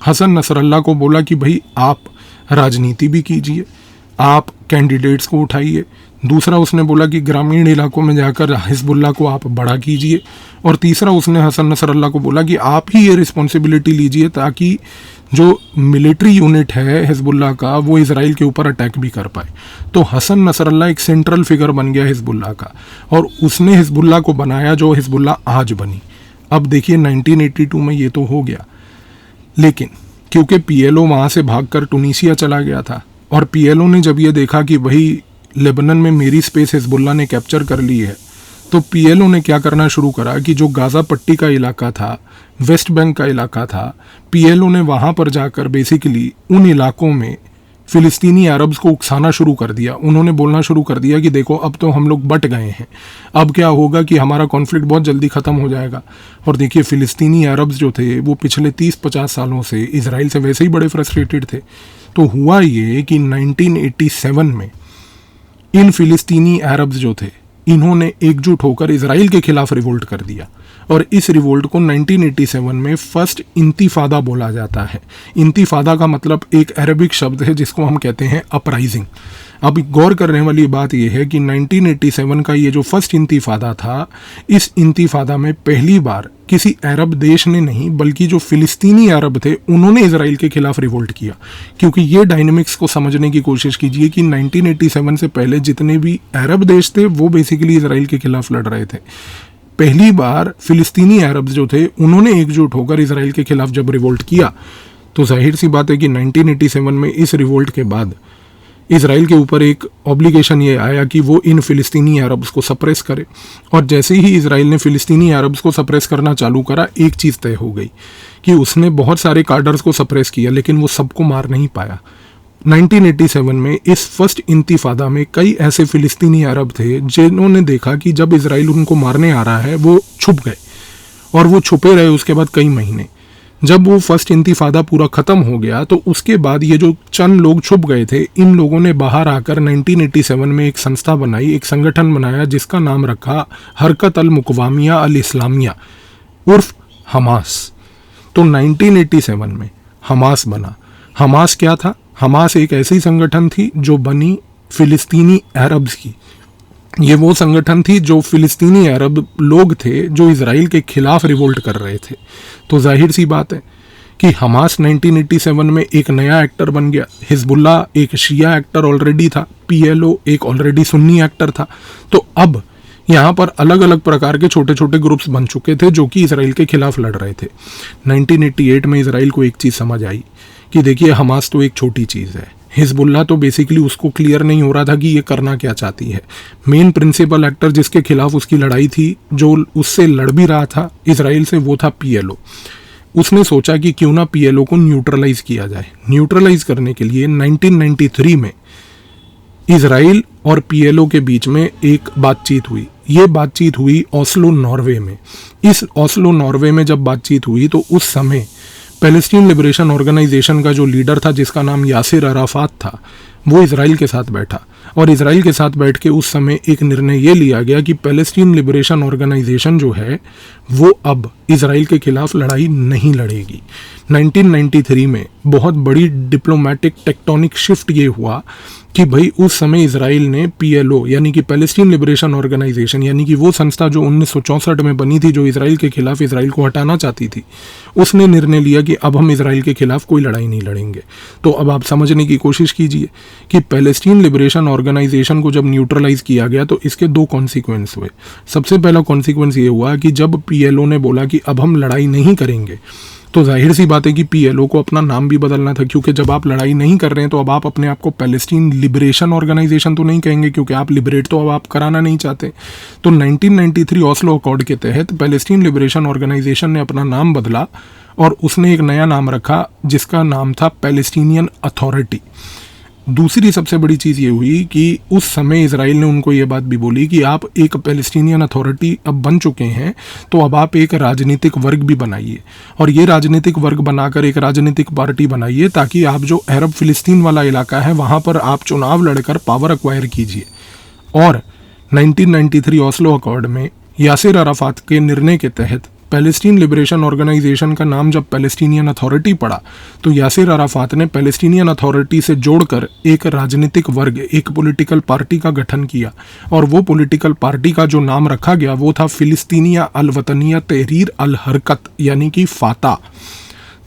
हसन नसरल्ला को बोला कि भाई आप राजनीति भी कीजिए, आप कैंडिडेट्स को उठाइए। दूसरा उसने बोला कि ग्रामीण इलाकों में जाकर हिजबुल्लाह को आप बड़ा कीजिए। और तीसरा उसने हसन नसरल्ला को बोला कि आप ही ये रिस्पॉन्सिबिलिटी लीजिए ताकि जो मिलिट्री यूनिट है हिजबुल्लाह का वो इजराइल के ऊपर अटैक भी कर पाए। तो हसन नसरल्ला एक सेंट्रल फिगर बन गया हिजबुल्लाह का और उसने हिजबुल्लाह को बनाया जो हिजबुल्लाह आज बनी। अब देखिए 1982 में ये तो हो गया, लेकिन क्योंकि पीएलओ वहाँ से भागकर टूनीशिया चला गया था और पीएलओ ने जब ये देखा कि भाई लेबनान में मेरी स्पेस हिजबुल्लाह ने कैप्चर कर ली है, तो पीएलओ ने क्या करना शुरू करा कि जो गाज़ा पट्टी का इलाका था, वेस्ट बैंक का इलाका था, पीएलओ ने वहाँ पर जाकर बेसिकली उन इलाकों में फ़िलिस्तीनी अरब्स को उकसाना शुरू कर दिया। उन्होंने बोलना शुरू कर दिया कि देखो अब तो हम लोग बट गए हैं, अब क्या होगा कि हमारा कॉन्फ्लिक्ट बहुत जल्दी ख़त्म हो जाएगा। और देखिए फ़िलिस्तीनी अरब्स जो थे वो पिछले 30-50 सालों से इजराइल से वैसे ही बड़े फ्रस्ट्रेटेड थे। तो हुआ ये कि 1987 में इन फ़िलिस्तीनी अरब्स जो थे इन्होंने एकजुट होकर इजराइल के खिलाफ रिवोल्ट कर दिया और इस रिवोल्ट को 1987 में फर्स्ट इंतिफादा बोला जाता है। इंतिफादा का मतलब एक अरबिक शब्द है जिसको हम कहते हैं अपराइजिंग। अब गौर करने वाली बात यह है कि 1987 का ये जो फर्स्ट इंतिफादा था, इस इंतिफादा में पहली बार किसी अरब देश ने नहीं बल्कि जो फ़िलिस्तीनी अरब थे उन्होंने इजराइल के खिलाफ रिवोल्ट किया। क्योंकि ये डायनेमिक्स को समझने की कोशिश कीजिए कि 1987 से पहले जितने भी अरब देश थे वो बेसिकली इजराइल के खिलाफ लड़ रहे थे। पहली बार फ़िलिस्तीनी अरब जो थे उन्होंने एकजुट होकर इजराइल के खिलाफ जब रिवोल्ट किया, तो जाहिर सी बात है कि 1987 में इस रिवोल्ट के बाद इजराइल के ऊपर एक ऑब्लिगेशन ये आया कि वो इन फ़िलिस्तीनी अरब्स को सप्रेस करे। और जैसे ही इजराइल ने फ़िलिस्तीनी अरब्स को सप्रेस करना चालू करा, एक चीज़ तय हो गई कि उसने बहुत सारे कार्डर्स को सप्रेस किया लेकिन वो सबको मार नहीं पाया। 1987 में इस फर्स्ट इंतिफादा में कई ऐसे फ़िलिस्तीनी अरब थे जिन्होंने देखा कि जब इजराइल उनको मारने आ रहा है वो छुप गए और वो छुपे रहे उसके बाद कई महीने। जब वो फर्स्ट इंतिफादा पूरा ख़त्म हो गया तो उसके बाद ये जो चंद लोग छुप गए थे, इन लोगों ने बाहर आकर 1987 में एक संस्था बनाई, एक संगठन बनाया जिसका नाम रखा हरकत अल मुक़वामिया अल इस्लामिया उर्फ हमास। तो 1987 में हमास बना। हमास क्या था? हमास एक ऐसी संगठन थी जो बनी फ़िलिस्तीनी अरब्स की। ये वो संगठन थी जो फ़िलिस्तीनी अरब लोग थे जो इजराइल के खिलाफ रिवोल्ट कर रहे थे। तो जाहिर सी बात है कि हमास 1987 में एक नया एक्टर बन गया। हिजबुल्लाह एक शिया एक्टर ऑलरेडी था, पीएलओ एक ऑलरेडी सुन्नी एक्टर था। तो अब यहाँ पर अलग अलग प्रकार के छोटे छोटे ग्रुप्स बन चुके थे जो कि इजराइल के खिलाफ लड़ रहे थे। 1988 में इजराइल को एक चीज़ समझ आई कि देखिए हमास तो एक छोटी चीज़ है, हिजबुल्लाह तो बेसिकली उसको क्लियर नहीं हो रहा था कि ये करना क्या चाहती है। मेन प्रिंसिपल एक्टर जिसके खिलाफ उसकी लड़ाई थी, जो उससे लड़ भी रहा था इजराइल से, वो था पीएलओ। उसने सोचा कि क्यों ना पीएलओ को न्यूट्रलाइज किया जाए। न्यूट्रलाइज करने के लिए 1993 में इजराइल और पीएलओ के बीच में एक बातचीत हुई। ये बातचीत हुई ओस्लो नॉर्वे में। इस ओस्लो नॉर्वे में जब बातचीत हुई तो उस समय पैलेस्टीन लिबरेशन ऑर्गेनाइजेशन का जो लीडर था जिसका नाम यासिर अराफात था, वो इजराइल के साथ बैठा। और इसराइल के साथ बैठ के उस समय एक निर्णय ये लिया गया कि पैलेस्टीन लिबरेशन ऑर्गेनाइजेशन जो है वो अब इसराइल के खिलाफ लड़ाई नहीं लड़ेगी। 1993 में बहुत बड़ी डिप्लोमेटिक टेक्टोनिक शिफ्ट ये हुआ कि भाई उस समय इसराइल ने PLO यानी कि पैलेस्टीन लिबरेशन ऑर्गेनाइजेशन यानी कि वो संस्था जो 1964 में बनी थी, जो इसराइल के खिलाफ इसराइल को हटाना चाहती थी, उसने निर्णय लिया कि अब हम इसराइल के खिलाफ कोई लड़ाई नहीं लड़ेंगे। तो अब आप समझने की कोशिश कीजिए कि पैलेस्टीन लिबरेशन ऑर्गेनाइजेशन को जब न्यूट्रलाइज किया गया तो इसके दो कॉन्सिक्वेंस हुए। सबसे पहला कॉन्सिक्वेंस ये हुआ कि जब PLO ने बोला कि अब हम लड़ाई नहीं करेंगे, तो जाहिर सी बात है कि PLO को अपना नाम भी बदलना था, क्योंकि जब आप लड़ाई नहीं कर रहे हैं तो अब आप अपने आप को पैलेस्टीन लिबरेशन ऑर्गेनाइजेशन तो नहीं कहेंगे, क्योंकि आप लिबरेट तो अब आप कराना नहीं चाहते। तो 1993 ऑस्लो अकॉर्ड के तहत पैलेस्टीन लिबरेशन ऑर्गेनाइजेशन ने अपना नाम बदला और उसने एक नया नाम रखा जिसका नाम था पैलेस्टीनियन अथॉरिटी। दूसरी सबसे बड़ी चीज़ ये हुई कि उस समय इजराइल ने उनको ये बात भी बोली कि आप एक पैलेस्टीनियन अथॉरिटी अब बन चुके हैं, तो अब आप एक राजनीतिक वर्ग भी बनाइए, और ये राजनीतिक वर्ग बनाकर एक राजनीतिक पार्टी बनाइए ताकि आप जो अरब फिलिस्तीन वाला इलाका है वहाँ पर आप चुनाव लड़कर पावर एक्वायर कीजिए। और 1993 ऑस्लो अकॉर्ड में यासिर अराफात के निर्णय के तहत पैलेस्टीन लिबरेशन ऑर्गेनाइजेशन का नाम जब पैलेस्टीनियन अथॉरिटी पड़ा, तो यासिर अराफात ने पैलेस्टीनियन अथॉरिटी से जोड़कर एक राजनीतिक वर्ग, एक पॉलिटिकल पार्टी का गठन किया, और वो पॉलिटिकल पार्टी का जो नाम रखा गया वो था फिलिस्तीनिया अल वतनिया तहरीर अल हरकत यानी कि फाता।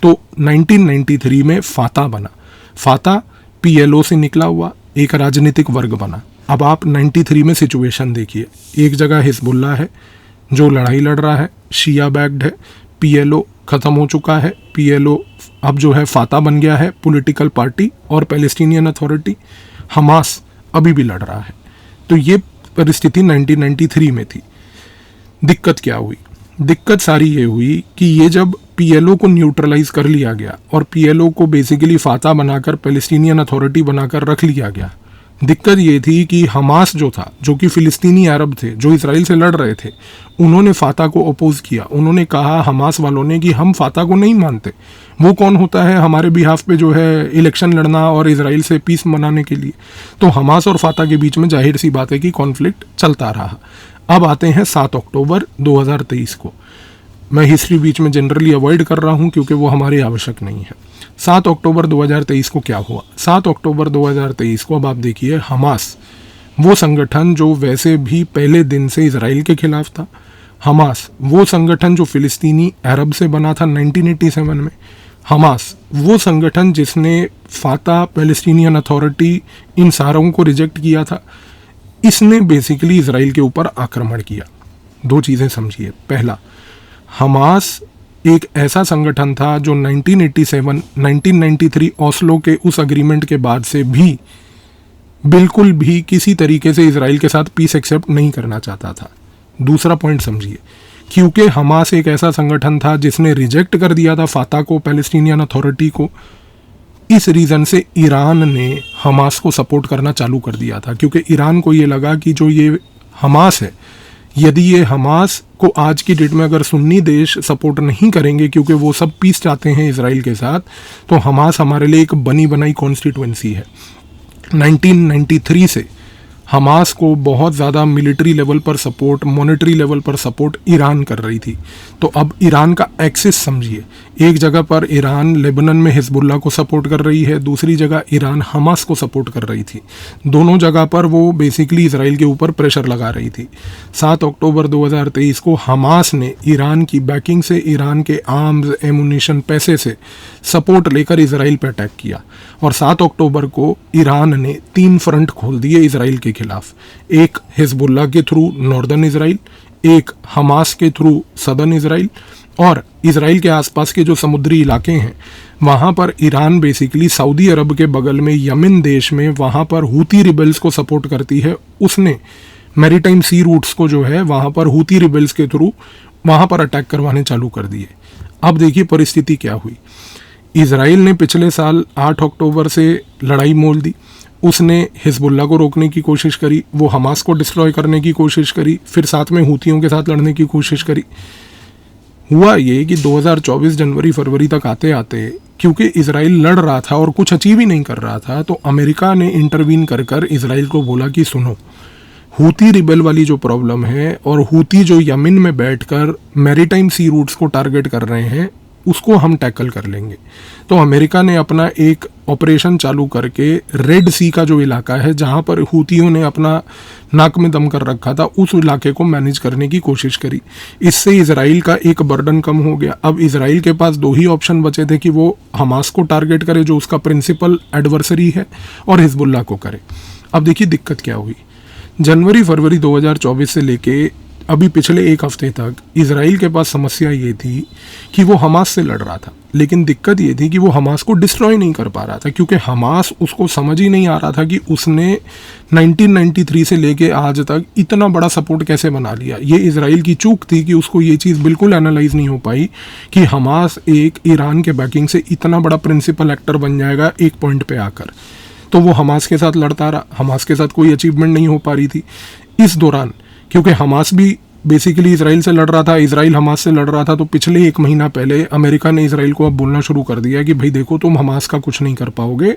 तो 1993 में फाता बना। फाता PLO से निकला हुआ एक राजनीतिक वर्ग बना। अब आप 93 में सिचुएशन देखिए, एक जगह हिजबुल्लाह है जो लड़ाई लड़ रहा है, शिया बैक्ड है, PLO ख़त्म हो चुका है, PLO अब जो है फाता बन गया है पॉलिटिकल पार्टी, और पैलेस्टीनियन अथॉरिटी हमास अभी भी लड़ रहा है। तो ये परिस्थिति 1993 में थी। दिक्कत क्या हुई? दिक्कत सारी ये हुई कि ये जब PLO को न्यूट्रलाइज कर लिया गया और PLO को बेसिकली फाता बनाकर पैलेस्टीनियन अथॉरिटी बनाकर रख लिया गया, दिक्कत ये थी कि हमास जो था, जो कि फिलिस्तीनी अरब थे, जो इसराइल से लड़ रहे थे, उन्होंने फाता को अपोज किया। उन्होंने कहा हमास वालों ने कि हम फाता को नहीं मानते, वो कौन होता है हमारे बिहाफ पे जो है इलेक्शन लड़ना और इसराइल से पीस मनाने के लिए। तो हमास और फाता के बीच में जाहिर सी बात है कि कॉन्फ्लिक्ट चलता रहा। अब आते हैं 7 अक्टूबर 2023 को। मैं हिस्ट्री बीच में जनरली अवॉइड कर रहा हूँ क्योंकि वो हमारी आवश्यक नहीं है। 7 अक्टूबर 2023 को क्या हुआ? 7 अक्टूबर 2023 को अब आप देखिए, हमास वो संगठन जो वैसे भी पहले दिन से इसराइल के खिलाफ था, हमास वो संगठन जो फिलिस्तीनी अरब से बना था 1987 में, हमास वो संगठन जिसने फाता, पैलेस्टीनियन अथॉरिटी, इन सारों को रिजेक्ट किया था, इसने बेसिकली इसराइल के ऊपर आक्रमण किया। दो चीज़ें समझिए। पहला, हमास एक ऐसा संगठन था जो 1987, 1993 ओस्लो के उस अग्रीमेंट के बाद से भी बिल्कुल भी किसी तरीके से इसराइल के साथ पीस एक्सेप्ट नहीं करना चाहता था। दूसरा पॉइंट समझिए, क्योंकि हमास एक ऐसा संगठन था जिसने रिजेक्ट कर दिया था फाता को, पैलेस्टीनियन अथॉरिटी को, इस रीज़न से ईरान ने हमास को सपोर्ट करना चालू कर दिया था। क्योंकि ईरान को ये लगा कि जो ये हमास है, यदि ये हमास को आज की डेट में अगर सुन्नी देश सपोर्ट नहीं करेंगे क्योंकि वो सब पीस चाहते हैं इसराइल के साथ, तो हमास हमारे लिए एक बनी बनाई कॉन्स्टिट्यूएंसी है। 1993 से हमास को बहुत ज़्यादा मिलिट्री लेवल पर सपोर्ट, मॉनेटरी लेवल पर सपोर्ट ईरान कर रही थी। तो अब ईरान का एक्सिस समझिए, एक जगह पर ईरान लेबनान में हिजबुल्लाह को सपोर्ट कर रही है, दूसरी जगह ईरान हमास को सपोर्ट कर रही थी। दोनों जगह पर वो बेसिकली इसराइल के ऊपर प्रेशर लगा रही थी। 7 अक्टूबर 2023 को हमास ने ईरान की बैकिंग से, ईरान के आर्म्स, एमुनिशन, पैसे से सपोर्ट लेकर इसराइल पर अटैक किया। और 7 अक्टूबर को ईरान ने 3 फ्रंट खोल दिए इसराइल के खिलाफ। एक हिजबुल्लाह के थ्रू नॉर्दर्न इसराइल, एक हमास के थ्रू सदर्न इसराइल, और इसराइल के आसपास के जो समुद्री इलाके हैं वहाँ पर ईरान बेसिकली सऊदी अरब के बगल में यमन देश में वहाँ पर हूती रिबेल्स को सपोर्ट करती है। उसने मैरीटाइम सी रूट्स को जो है वहाँ पर हूती रिबेल्स के थ्रू वहाँ पर अटैक करवाने चालू कर दिए। अब देखिए परिस्थिति क्या हुई। इसराइल ने पिछले साल 8 अक्टूबर से लड़ाई मोल दी। उसने हिजबुल्लाह को रोकने की कोशिश करी, वो हमास को डिस्ट्रॉय करने की कोशिश करी, फिर साथ में हूतियों के साथ लड़ने की कोशिश करी। हुआ ये कि 2024 जनवरी फरवरी तक आते आते क्योंकि इजराइल लड़ रहा था और कुछ अचीव ही नहीं कर रहा था, तो अमेरिका ने इंटरवीन कर कर इजराइल को बोला कि सुनो, हूती रिबेल वाली जो प्रॉब्लम है और हूती जो यमन में बैठकर मैरीटाइम सी रूट्स को टारगेट कर रहे हैं, उसको हम टैकल कर लेंगे। तो अमेरिका ने अपना एक ऑपरेशन चालू करके रेड सी का जो इलाका है जहां पर हूतियों ने अपना नाक में दम कर रखा था, उस इलाके को मैनेज करने की कोशिश करी। इससे इजराइल का एक बर्डन कम हो गया। अब इजराइल के पास दो ही ऑप्शन बचे थे कि वो हमास को टारगेट करे जो उसका प्रिंसिपल एडवर्सरी है, और हिजबुल्लाह को करे। अब देखिए दिक्कत क्या हुई। जनवरी फरवरी 2024 से लेके अभी पिछले एक हफ्ते तक इजराइल के पास समस्या ये थी कि वो हमास से लड़ रहा था, लेकिन दिक्कत ये थी कि वो हमास को डिस्ट्रॉय नहीं कर पा रहा था, क्योंकि हमास उसको समझ ही नहीं आ रहा था कि उसने 1993 से लेके आज तक इतना बड़ा सपोर्ट कैसे बना लिया। ये इजराइल की चूक थी कि उसको ये चीज़ बिल्कुल एनालाइज नहीं हो पाई कि हमास एक ईरान के बैकिंग से इतना बड़ा प्रिंसिपल एक्टर बन जाएगा एक पॉइंट पे आकर। तो वो हमास के साथ लड़ता रहा, हमास के साथ कोई अचीवमेंट नहीं हो पा रही थी। इस दौरान क्योंकि हमास भी बेसिकली इजराइल से लड़ रहा था, इजराइल हमास से लड़ रहा था, तो पिछले एक महीना पहले अमेरिका ने इजराइल को अब बोलना शुरू कर दिया कि भाई देखो, तुम हमास का कुछ नहीं कर पाओगे,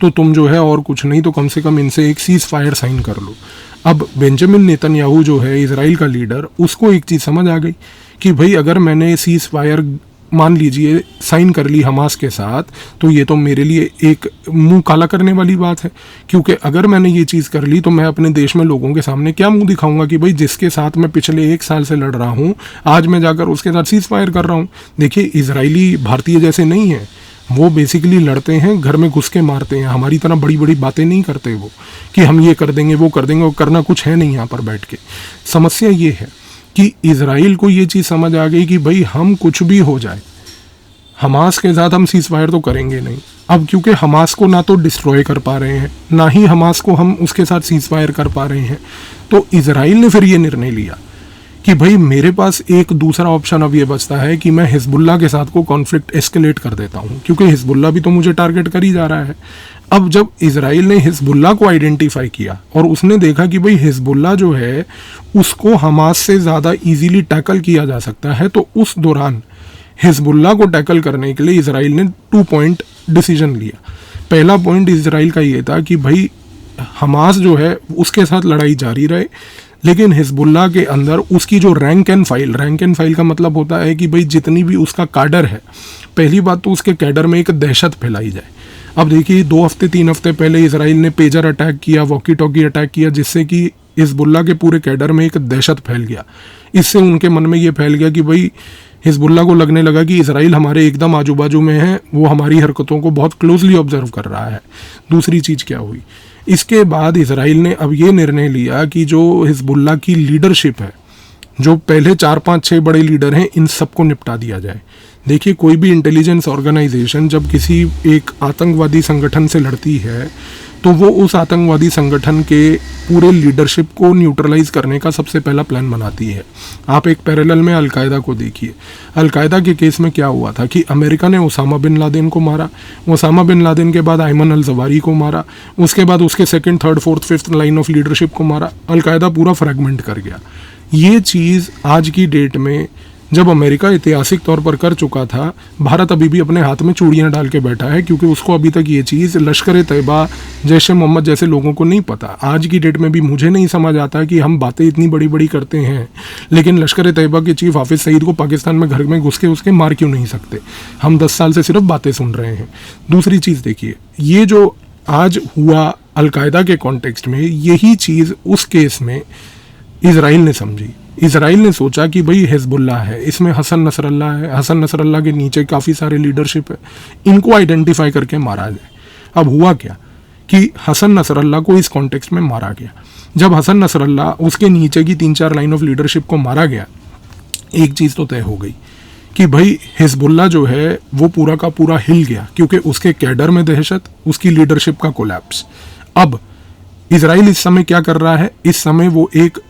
तो तुम जो है और कुछ नहीं तो कम से कम इनसे एक सीज फायर साइन कर लो। अब बेंजामिन नेतन्याहू जो है इजराइल का लीडर, उसको एक चीज़ समझ आ गई कि भाई अगर मैंने सीज फायर मान लीजिए साइन कर ली हमास के साथ, तो ये तो मेरे लिए एक मुंह काला करने वाली बात है, क्योंकि अगर मैंने ये चीज़ कर ली तो मैं अपने देश में लोगों के सामने क्या मुंह दिखाऊंगा कि भाई जिसके साथ मैं पिछले एक साल से लड़ रहा हूँ, आज मैं जाकर उसके साथ सीज फायर कर रहा हूँ। देखिए, इजरायली भारतीय जैसे नहीं है, वो बेसिकली लड़ते हैं, घर में घुस के मारते हैं। हमारी तरह बड़ी बड़ी बातें नहीं करते वो कि हम ये कर देंगे वो कर देंगे, वो करना कुछ है नहीं यहाँ पर बैठ के। समस्या ये है कि इजराइल को ये चीज़ समझ आ गई कि भाई हम कुछ भी हो जाए, हमास के साथ हम सीज फायर तो करेंगे नहीं। अब क्योंकि हमास को ना तो डिस्ट्रॉय कर पा रहे हैं, ना ही हमास को हम उसके साथ सीज फायर कर पा रहे हैं, तो इजराइल ने फिर ये निर्णय लिया कि भाई मेरे पास एक दूसरा ऑप्शन अब ये बचता है कि मैं हिजबुल्लाह के साथ को कॉन्फ्लिक्ट एस्केलेट कर देता हूँ, क्योंकि हिजबुल्लाह भी तो मुझे टारगेट कर ही जा रहा है। अब जब इजराइल ने हिजबुल्लाह को आइडेंटिफाई किया और उसने देखा कि भाई हिजबुल्लाह जो है उसको हमास से ज़्यादा ईजीली टैकल किया जा सकता है, तो उस दौरान हिजबुल्लाह को टैकल करने के लिए इजराइल ने 2 पॉइंट डिसीजन लिया। पहला पॉइंट इजराइल का ये था कि भाई हमास जो है उसके साथ लड़ाई जारी रहे, लेकिन हिजबुल्लाह के अंदर उसकी जो रैंक एंड फाइल का मतलब होता है कि भाई जितनी भी उसका कैडर है, पहली बात तो उसके कैडर में एक दहशत फैलाई जाए। अब देखिए 2 हफ्ते 3 हफ्ते पहले इजराइल ने पेजर अटैक किया, वॉकी टॉकी अटैक किया, जिससे कि हिजबुल्लाह के पूरे कैडर में एक दहशत फैल गया। इससे उनके मन में ये फैल गया कि भाई हिजबुल्लाह को लगने लगा कि इजराइल हमारे एकदम आजू बाजू में है, वो हमारी हरकतों को बहुत क्लोजली ऑब्जर्व कर रहा है। दूसरी चीज़ क्या हुई, इसके बाद इजराइल ने अब ये निर्णय लिया कि जो हिजबुल्लाह की लीडरशिप है, जो पहले 4 5 6 बड़े लीडर हैं, इन सबको निपटा दिया जाए। देखिए, कोई भी इंटेलिजेंस ऑर्गेनाइजेशन जब किसी एक आतंकवादी संगठन से लड़ती है, तो वो उस आतंकवादी संगठन के पूरे लीडरशिप को न्यूट्रलाइज करने का सबसे पहला प्लान बनाती है। आप एक पैरेलल में अलकायदा को देखिए। अलकायदा के केस में क्या हुआ था कि अमेरिका ने ओसामा बिन लादेन को मारा, ओसामा बिन लादेन के बाद अयमन अल जवारी को मारा, उसके बाद उसके 2nd, 3rd, 4th, 5th line of leadership को मारा। अलकायदा पूरा फ्रैगमेंट कर गया। ये चीज़ आज की डेट में जब अमेरिका ऐतिहासिक तौर पर कर चुका था, भारत अभी भी अपने हाथ में चूड़ियाँ डाल के बैठा है, क्योंकि उसको अभी तक ये चीज़ लश्कर तैयबा, जैश ए मोहम्मद जैसे लोगों को नहीं पता। आज की डेट में भी मुझे नहीं समझ आता कि हम बातें इतनी बड़ी बड़ी करते हैं, लेकिन लश्कर तैयबा के चीफ हाफिज सईद को पाकिस्तान में घर में घुस के उसके मार क्यों नहीं सकते। हम 10 साल से सिर्फ बातें सुन रहे हैं। दूसरी चीज़ देखिए, ये जो आज हुआ अलकायदा के कॉन्टेक्स्ट में, यही चीज़ उस केस में इजराइल ने समझी। इजराइल ने सोचा कि भाई हिजबुल्लाह है, इसमें हसन नसरल्लाह है, हसन नसरल्लाह के नीचे काफ़ी सारे लीडरशिप है, इनको आइडेंटिफाई करके मारा जाए। अब हुआ क्या कि हसन नसरल्लाह को इस कॉन्टेक्स्ट में मारा गया। जब हसन नसरल्लाह, उसके नीचे की 3-4 लाइन ऑफ लीडरशिप को मारा गया, एक चीज़ तो तय हो गई कि भाई हिजबुल्लाह जो है वो पूरा का पूरा हिल गया, क्योंकि उसके कैडर में दहशत, उसकी लीडरशिप का कोलैप्स। अब इजराइल इस समय क्या कर रहा है, इस समय वो एक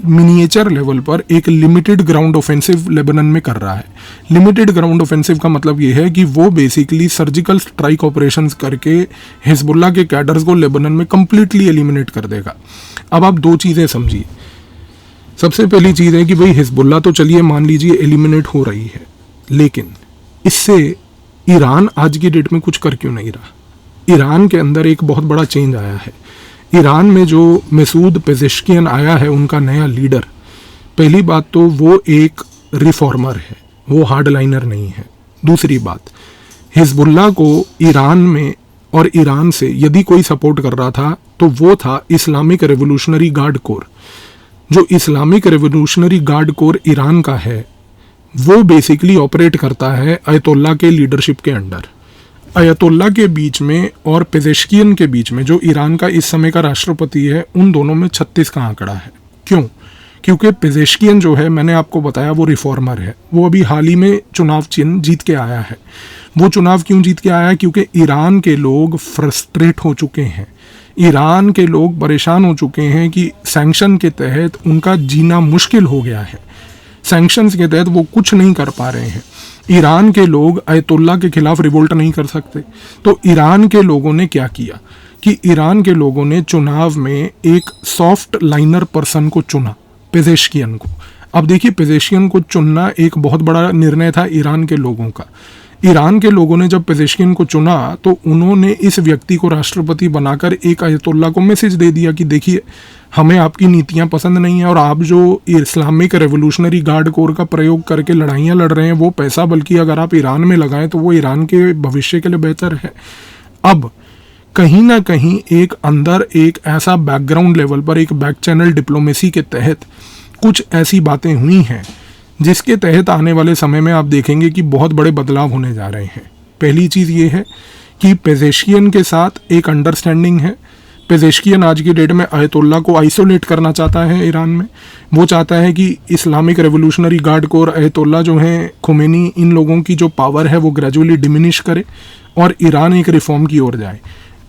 मिनिएचर लेवल पर एक लिमिटेड ग्राउंड ऑफेंसिव लेबनान में कर रहा है। लिमिटेड ग्राउंड ऑफेंसिव का मतलब ये है कि वो बेसिकली सर्जिकल स्ट्राइक ऑपरेशंस करके हिजबुल्लाह के कैडर्स को लेबनान में कंप्लीटली एलिमिनेट कर देगा। अब आप 2 चीज़ें समझिए, सबसे पहली चीज़ है कि भाई हिजबुल्लाह तो चलिए मान लीजिए एलिमिनेट हो रही है, लेकिन इससे ईरान आज की डेट में कुछ कर क्यों नहीं रहा? ईरान के अंदर एक बहुत बड़ा चेंज आया है। ईरान में जो मसूद पेजेश्कियन आया है, उनका नया लीडर, पहली बात तो वो एक रिफॉर्मर है, वो हार्ड लाइनर नहीं है। दूसरी बात, हिजबुल्लाह को ईरान में और ईरान से यदि कोई सपोर्ट कर रहा था तो वो था इस्लामिक रेवोल्यूशनरी गार्ड कोर। जो Islamic revolutionary guard core Iran का है, वो बेसिकली ऑपरेट करता है अयतुल्लाह के लीडरशिप के अंडर। अयतुल्लाह के बीच में और पेजेश्कियन के बीच में, जो ईरान का इस समय का राष्ट्रपति है, उन दोनों में 36 का आंकड़ा है। क्यों? क्योंकि पेजेश्कियन जो है, मैंने आपको बताया, वो रिफॉर्मर है। वो अभी हाल ही में चुनाव चिन्ह जीत के आया है। वो चुनाव क्यों जीत के आया है? क्योंकि ईरान के लोग फ्रस्ट्रेट हो चुके हैं, ईरान के लोग परेशान हो चुके हैं कि सैंक्शन के तहत उनका जीना मुश्किल हो गया है। सैंक्शंस के तहत वो कुछ नहीं कर पा रहे हैं। ईरान के लोग अयतुल्लाह के खिलाफ रिवोल्ट नहीं कर सकते। तो ईरान के लोगों ने क्या किया कि ईरान के लोगों ने चुनाव में एक सॉफ्ट लाइनर पर्सन को चुना, पेजेश्कियन को। अब देखिए, पेजेश्कियन को चुनना एक बहुत बड़ा निर्णय था ईरान के लोगों का। ईरान के लोगों ने जब पेजेश्कियन को चुना तो उन्होंने इस व्यक्ति को राष्ट्रपति बनाकर एक अयतुल्लाह को मैसेज दे दिया कि देखिए, हमें आपकी नीतियां पसंद नहीं है और आप जो इस्लामिक रेवोल्यूशनरी गार्ड कोर का प्रयोग करके लड़ाइयां लड़ रहे हैं, वो पैसा बल्कि अगर आप ईरान में लगाएं तो वो ईरान के भविष्य के लिए बेहतर है। अब कहीं ना कहीं एक अंदर एक ऐसा बैकग्राउंड लेवल पर एक बैक चैनल डिप्लोमेसी के तहत कुछ ऐसी बातें हुई हैं जिसके तहत आने वाले समय में आप देखेंगे कि बहुत बड़े बदलाव होने जा रहे हैं। पहली चीज़ ये है कि पेजेश्कियन के साथ एक अंडरस्टैंडिंग है। पेजेश्कियन आज की डेट में अयतुल्लाह को आइसोलेट करना चाहता है ईरान में। वो चाहता है कि Islamic revolutionary guard core, Ayatollah जो हैं, खुमैनी, इन लोगों की जो पावर है वो ग्रेजुअली डिमिनिश करे और ईरान एक रिफॉर्म की ओर जाए।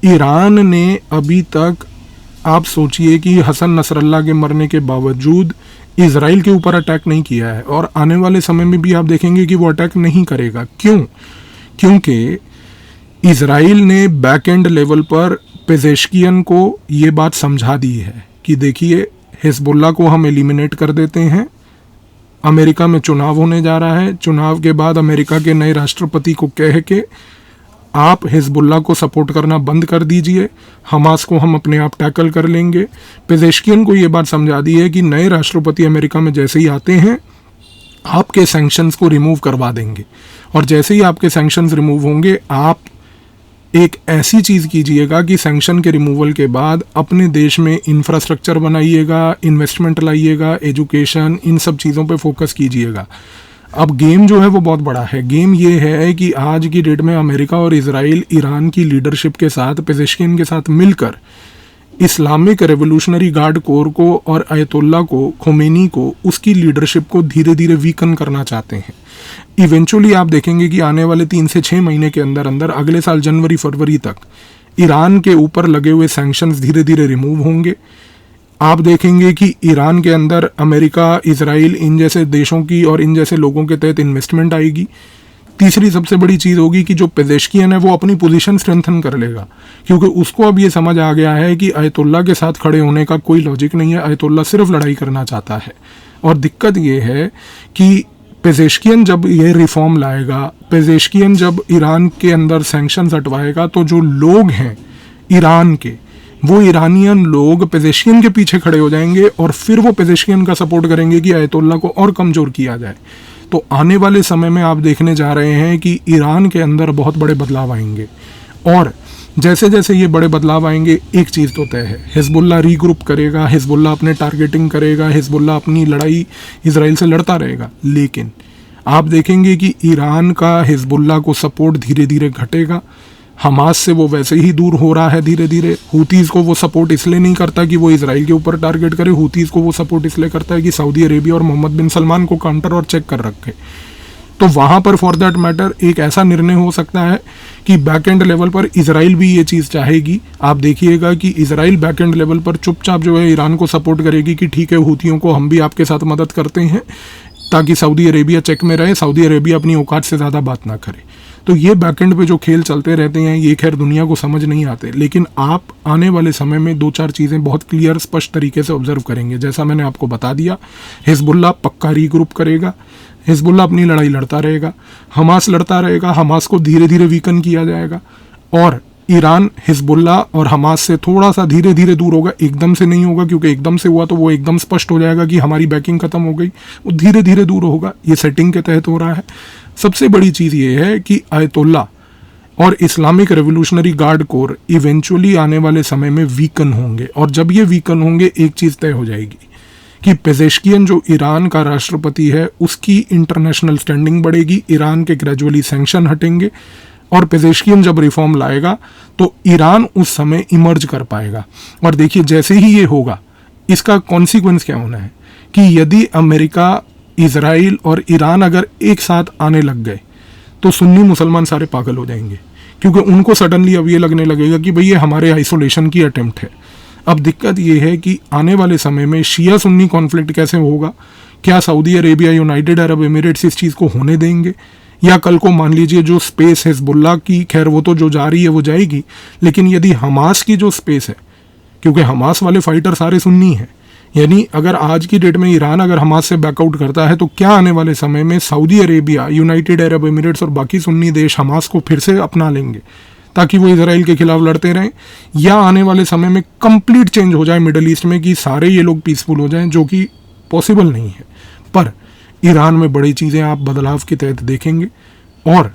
ईरान ने अभी तक, आप सोचिए कि हसन नसरल्लाह के मरने के बावजूद इजराइल के ऊपर अटैक नहीं किया है और आने वाले समय में भी आप देखेंगे कि वो अटैक नहीं करेगा। क्यों? क्योंकि इजराइल ने बैक एंड लेवल पर पेजेश्कियन को ये बात समझा दी है कि देखिए, हिजबुल्लाह को हम एलिमिनेट कर देते हैं, अमेरिका में चुनाव होने जा रहा है, चुनाव के बाद अमेरिका के नए राष्ट्रपति को कह के आप हिजबुल्लाह को सपोर्ट करना बंद कर दीजिए, हमास को हम अपने आप टैकल कर लेंगे। पेजेश्कियन को ये बात समझा दी है कि नए राष्ट्रपति अमेरिका में जैसे ही आते हैं, आपके सैंक्शंस को रिमूव करवा देंगे और जैसे ही आपके सैंक्शंस रिमूव होंगे, आप एक ऐसी चीज़ कीजिएगा कि सैंक्शन के रिमूवल के बाद अपने देश में इंफ्रास्ट्रक्चर बनाइएगा, इन्वेस्टमेंट लाइएगा, एजुकेशन, इन सब चीज़ों पे फोकस कीजिएगा। अब गेम जो है वो बहुत बड़ा है। गेम ये है कि आज की डेट में अमेरिका और इजराइल ईरान की लीडरशिप के साथ, पेजेश्कियन के साथ मिलकर इस्लामिक रेवोल्यूशनरी गार्ड कोर को और अयतुल्लाह को, खुमैनी को, उसकी लीडरशिप को धीरे धीरे वीकन करना चाहते हैं। इवेंचुअली आप देखेंगे कि आने वाले 3 से 6 महीने के अंदर अंदर, अगले साल जनवरी फरवरी तक, ईरान के ऊपर लगे हुए सैंक्शंस धीरे धीरे रिमूव होंगे। आप देखेंगे कि ईरान के अंदर अमेरिका, इजराइल, इन जैसे देशों की और इन जैसे लोगों के तहत इन्वेस्टमेंट आएगी। तीसरी सबसे बड़ी चीज़ होगी कि जो पेजेश्कियन है वो अपनी पोजीशन स्ट्रेंथन कर लेगा, क्योंकि उसको अब ये समझ आ गया है कि अयतुल्लाह के साथ खड़े होने का कोई लॉजिक नहीं है, अयतुल्लाह सिर्फ लड़ाई करना चाहता है। और दिक्कत ये है कि पेजेश्कियन जब ये रिफॉर्म लाएगा, पेजेश्कियन जब ईरान के अंदर सैंक्शंस हटवाएगा, तो जो लोग हैं ईरान के, वो ईरानियन लोग पेजेश्कियन के पीछे खड़े हो जाएंगे और फिर वो पेजेश्कियन का सपोर्ट करेंगे कि अयतुल्लाह को और कमज़ोर किया जाए। तो आने वाले समय में आप देखने जा रहे हैं कि ईरान के अंदर बहुत बड़े बदलाव आएंगे और जैसे जैसे ये बड़े बदलाव आएंगे, एक चीज़ तो तय है, हिजबुल्लाह रीग्रुप करेगा, हिजबुल्लाह अपने टारगेटिंग करेगा, हिजबुल्लाह अपनी लड़ाई इजराइल से लड़ता रहेगा। लेकिन आप देखेंगे कि ईरान का हिजबुल्लाह को सपोर्ट धीरे धीरे घटेगा। हमास से वो वैसे ही दूर हो रहा है धीरे धीरे। हूतीज़ को वो सपोर्ट इसलिए नहीं करता कि वो इजराइल के ऊपर टारगेट करे, हूतीज़ को वो सपोर्ट इसलिए करता है कि सऊदी अरेबिया और मोहम्मद बिन सलमान को काउंटर और चेक कर रखे। तो वहाँ पर फॉर दैट मैटर एक ऐसा निर्णय हो सकता है कि बैक एंड लेवल पर इजराइल भी ये चीज़ चाहेगी। आप देखिएगा कि इजराइल बैक एंड लेवल पर चुपचाप जो है ईरान को सपोर्ट करेगी कि ठीक है, हूतियों को हम भी आपके साथ मदद करते हैं, ताकि सऊदी अरेबिया चेक में रहे, सऊदी अरेबिया अपनी औकात से ज़्यादा बात ना करे। तो ये बैकएंड पे जो खेल चलते रहते हैं ये खैर दुनिया को समझ नहीं आते, लेकिन आप आने वाले समय में 2-4 चीज़ें बहुत क्लियर स्पष्ट तरीके से ऑब्जर्व करेंगे। जैसा मैंने आपको बता दिया, हिजबुल्लाह पक्का रीग्रुप करेगा, हिजबुल्लाह अपनी लड़ाई लड़ता रहेगा, हमास लड़ता रहेगा, हमास को धीरे धीरे वीकन किया जाएगा, और ईरान हिजबुल्लाह और हमास से थोड़ा सा धीरे धीरे दूर होगा, एकदम से नहीं होगा, क्योंकि एकदम से हुआ तो वो एकदम स्पष्ट हो जाएगा कि हमारी बैकिंग खत्म हो गई। वो धीरे धीरे दूर होगा, ये सेटिंग के तहत हो रहा है। सबसे बड़ी चीज़ ये है कि आयतुल्लाह और Islamic revolutionary guard core eventually आने वाले समय में वीकन होंगे, और जब ये वीकन होंगे एक चीज़ तय हो जाएगी कि पेजेश्कियन जो ईरान का राष्ट्रपति है उसकी इंटरनेशनल स्टैंडिंग बढ़ेगी, ईरान के ग्रेजुअली सैंक्शन हटेंगे, और पेजेश्कियन जब रिफॉर्म लाएगा तो ईरान उस समय इमर्ज कर पाएगा। और देखिए जैसे ही ये होगा इसका कॉन्सिक्वेंस क्या होना है कि यदि अमेरिका, इजराइल और ईरान अगर एक साथ आने लग गए तो सुन्नी मुसलमान सारे पागल हो जाएंगे, क्योंकि उनको सडनली अब ये लगने लगेगा कि भाई ये हमारे आइसोलेशन की अटेम्प्ट है। अब दिक्कत ये है कि आने वाले समय में शिया सुन्नी कॉन्फ्लिक्ट कैसे होगा, क्या Saudi Arabia, United Arab Emirates इस चीज़ को होने देंगे, या कल को मान लीजिए जो स्पेस हिजबुल्लाह की, खैर वो तो जो जा रही है वो जाएगी, लेकिन यदि हमास की जो स्पेस है, क्योंकि हमास वाले फाइटर सारे सुन्नी हैं, यानी अगर आज की डेट में ईरान अगर हमास से बैकआउट करता है तो क्या आने वाले समय में Saudi Arabia, United Arab Emirates और बाकी सुन्नी देश हमास को फिर से अपना लेंगे ताकि वो इजराइल के खिलाफ लड़ते रहें, या आने वाले समय में कंप्लीट चेंज हो जाए मिडल ईस्ट में कि सारे ये लोग पीसफुल हो जाएं, जो कि पॉसिबल नहीं है। पर ईरान में बड़ी चीज़ें आप बदलाव के तहत देखेंगे, और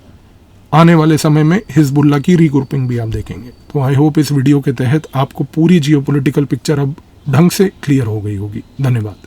आने वाले समय में हिजबुल्लाह की रीग्रुपिंग भी आप देखेंगे। तो आई होप इस वीडियो के तहत आपको पूरी जियोपॉलिटिकल पिक्चर अब ढंग से क्लियर हो गई होगी। धन्यवाद।